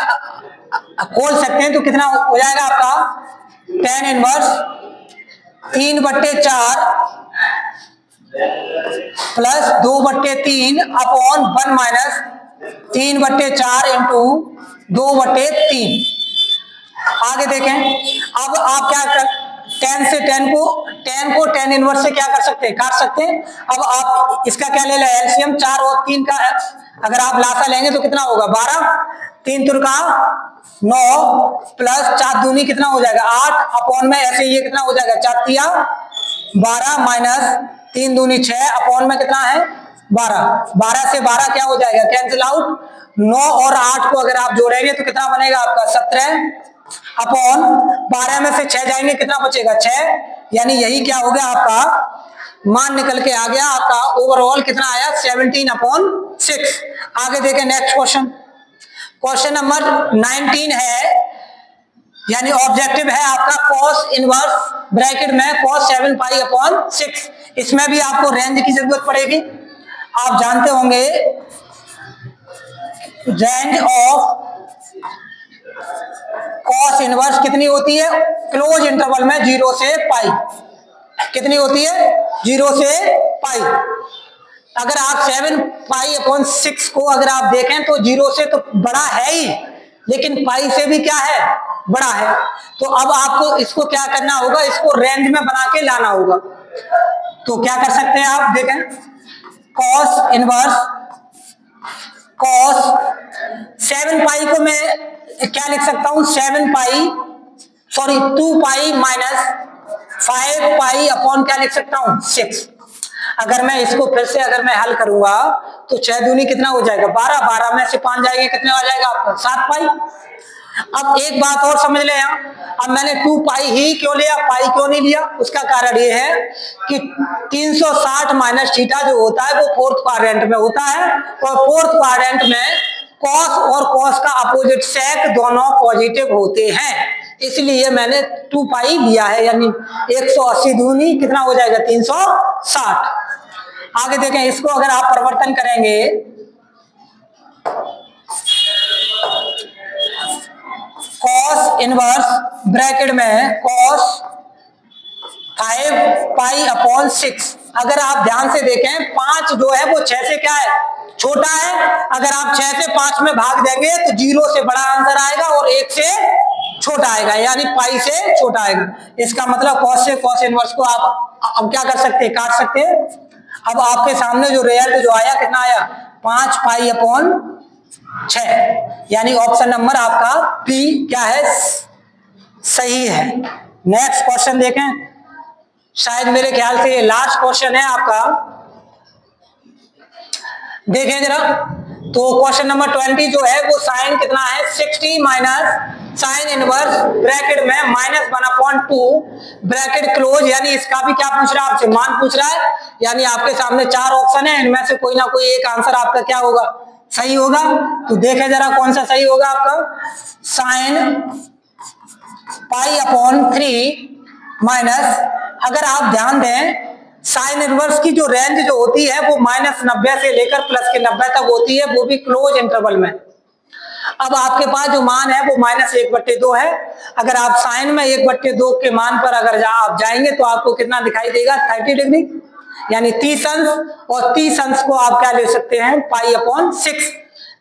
S1: खोल सकते हैं तो कितना हो जाएगा आपका, tan inverse 3/4 plus 2/3 upon 1 - 3/4 into 2/3। आगे देखें, अब आप क्या कर, tan से tan को tan इनवर्स से क्या कर सकते हैं, काट सकते हैं। अब आप इसका क्या ले लें, एलसीएम 4 और 3 का अगर आप लासा लेंगे तो कितना होगा 12, 3 तुरका 9 प्लस 4 दूनी कितना हो जाएगा 8 अपॉन में ऐसे ये कितना हो जाएगा 4 तिया 12 माइनस 3 दूनी 6 अपॉन में कितना है 12, 12 से 12 क्या हो जाएगा कैंसिल आउट, 9 और 8 को अगर आप जोड़ेंगे तो कितना बनेगा आपका 17 अपॉन 12 में से 6 जाएंगे कितना बचेगा 6, यानी यही क्या हो गया आपका मान निकल के आ गया आपका ओवरऑल कितना आया 17/6। आगे देखें नेक्स्ट क्वेश्चन, क्वेश्चन नंबर 19 है, यानी ऑब्जेक्टिव है आपका cos इनवर्स ब्रैकेट में cos 7π/6। इसमें भी आपको रेंज की जरूरत पड़ेगी। आप जानते होंगे रेंज ऑफ cos इनवर्स कितनी होती है, क्लोज इंटरवल में 0 से पाई, कितनी होती है 0 से पाई। अगर आप 7π/6 को अगर आप देखें तो 0 से तो बड़ा है ही, लेकिन पाई से भी क्या है बड़ा है। तो अब आपको इसको क्या करना होगा, इसको रेंज में बना के लाना होगा। तो क्या कर सकते हैं आप देखें, कॉस 7 पाई को मैं क्या लिख सकता हूं, 2 पाई माइनस 5 पाई अपॉन क्या लिख सकता हूं 6। अगर मैं इसको फिर से अगर मैं हल करूंगा तो 6 दूनी कितना हो जाएगा 12, 12 में से 5 जाएंगे कितने आ जाएगा आपका 7 पाई। अब एक बात और समझ ले यहाँ, अब मैंने 2 पाई ही क्यों लिया, पाई क्यों नहीं लिया, उसका कारण ये है कि 360 माइनस थीटा जो होता है वो फोर्थ क्वाड्रेंट में होता है, और फोर्थ क्वाड्रेंट में कॉस और कॉस का अपोजिट सेक दोनों पॉजिटिव होते हैं, इसलिए मैंने 2 पाई लिया है। यानी 180 दूनी कितना हो जाएगा 360। आगे देखें, इसको अगर आप परिवर्तन करेंगे कॉस इनवर्स ब्रैकेट में कॉस 5 पाई अपॉन 6, अगर आप ध्यान से देखें 5 जो है वो 6 से क्या है छोटा है, अगर आप 6 से 5 में भाग देंगे तो 0 से बड़ा आंसर आएगा और 1 से छोटा आएगा, यानी पाई से छोटा आएगा। इसका मतलब कॉस से कॉस इनवर्स को आप अब क्या कर सकते हैं, काट सकते हैं। अब आपके सामने जो रिजल्ट जो आया कितना आया 5 पाई अपॉन 6, यानी ऑप्शन नंबर आपका बी क्या है सही है। नेक्स्ट क्वेश्चन देखें, शायद मेरे ख्याल से ये लास्ट क्वेश्चन है आपका, देखें जरा। तो क्वेश्चन नंबर 20 जो है वो साइन कितना है 60 माइनस साइन इनवर्स ब्रैकेट में -1/2 ब्रैकेट क्लोज, यानी इसका भी क्या पूछ रहा है आपसे, मान पूछ रहा है। यानी आपके सामने 4 ऑप्शन है, इनमें से कोई ना कोई एक आंसर आपका क्या होगा सही होगा। तो देखें जरा कौन सा सही होगा आपका, साइन पाई अपॉन 3 माइनस, अगर आप ध्यान दें साइन इनवर्स की जो रेंज जो होती है वो -90 से लेकर +90 तक होती है, वो भी क्लोज इंटरवल में। अब आपके पास जो मान है वो -1/2 है, अगर आप साइन में 1/2 के मान पर अगर आप जाएंगे तो आपको कितना दिखाई देगा 30 डिग्री, यानी 30 अंश, और 30 अंश को आप क्या ले सकते हैं पाई अपॉन 6,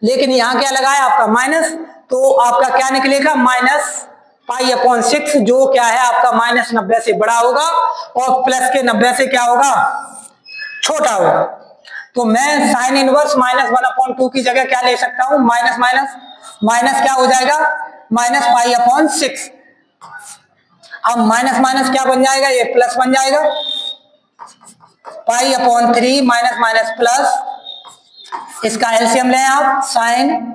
S1: लेकिन यहाँ क्या लगा है आपका माइनस, तो आपका क्या निकलेगा माइनस पाई अपॉन 6, जो क्या है आपका -90 से बड़ा होगा और प्लस के 90 से क्या होगा छोटा होगा। तो मैं साइन इनवर्स -1/2 की जगह क्या ले सकता हूं माइनस माइनस माइनस क्या हो जाएगा माइनस पाई अपॉन 6। अब माइनस माइनस क्या बन जाएगा, ये प्लस बन जाएगा, pi upon 3 minus minus plus, इसका एलसीएम लें आप, साइन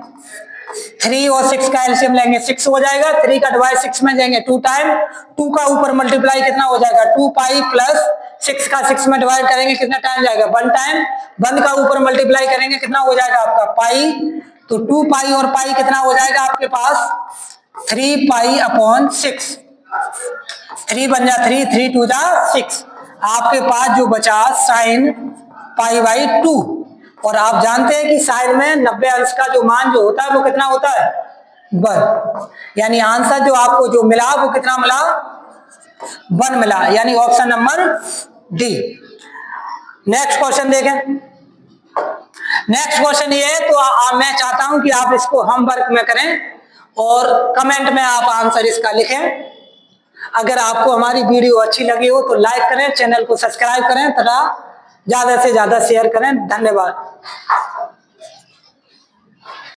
S1: 3 और 6 का एलसीएम लेंगे 6 हो जाएगा, 3 का डिवाइड 6 में जाएंगे 2 टाइम, 2 का ऊपर मल्टीप्लाई कितना हो जाएगा 2 पाई प्लस 6 का 6 में डिवाइड करेंगे कितना टाइम जाएगा 1 टाइम, 1 का ऊपर मल्टीप्लाई करेंगे कितना हो जाएगा आपका पाई, तो 2 पाई और पाई कितना हो जाएगा आपके पास 3 पाई अपॉन 6, 3 बन जा 3, 3 2 जा 6, आपके पास जो बचा साइन पाई बाई 2। और आप जानते हैं कि साइन में 90 अंश का जो मान जो होता है वो कितना होता है 1, यानी आंसर जो आपको जो मिला वो कितना मिला 1 मिला, यानी option number D. Next question देखें, नेक्स्ट क्वेश्चन ये है, तो मैं चाहता हूं कि आप इसको होमवर्क में करें और कमेंट में आप आंसर इसका लिखें। अगर आपको हमारी वीडियो अच्छी लगी हो तो लाइक करें, चैनल को सब्सक्राइब करें तथा ज्यादा से ज्यादा शेयर करें। धन्यवाद।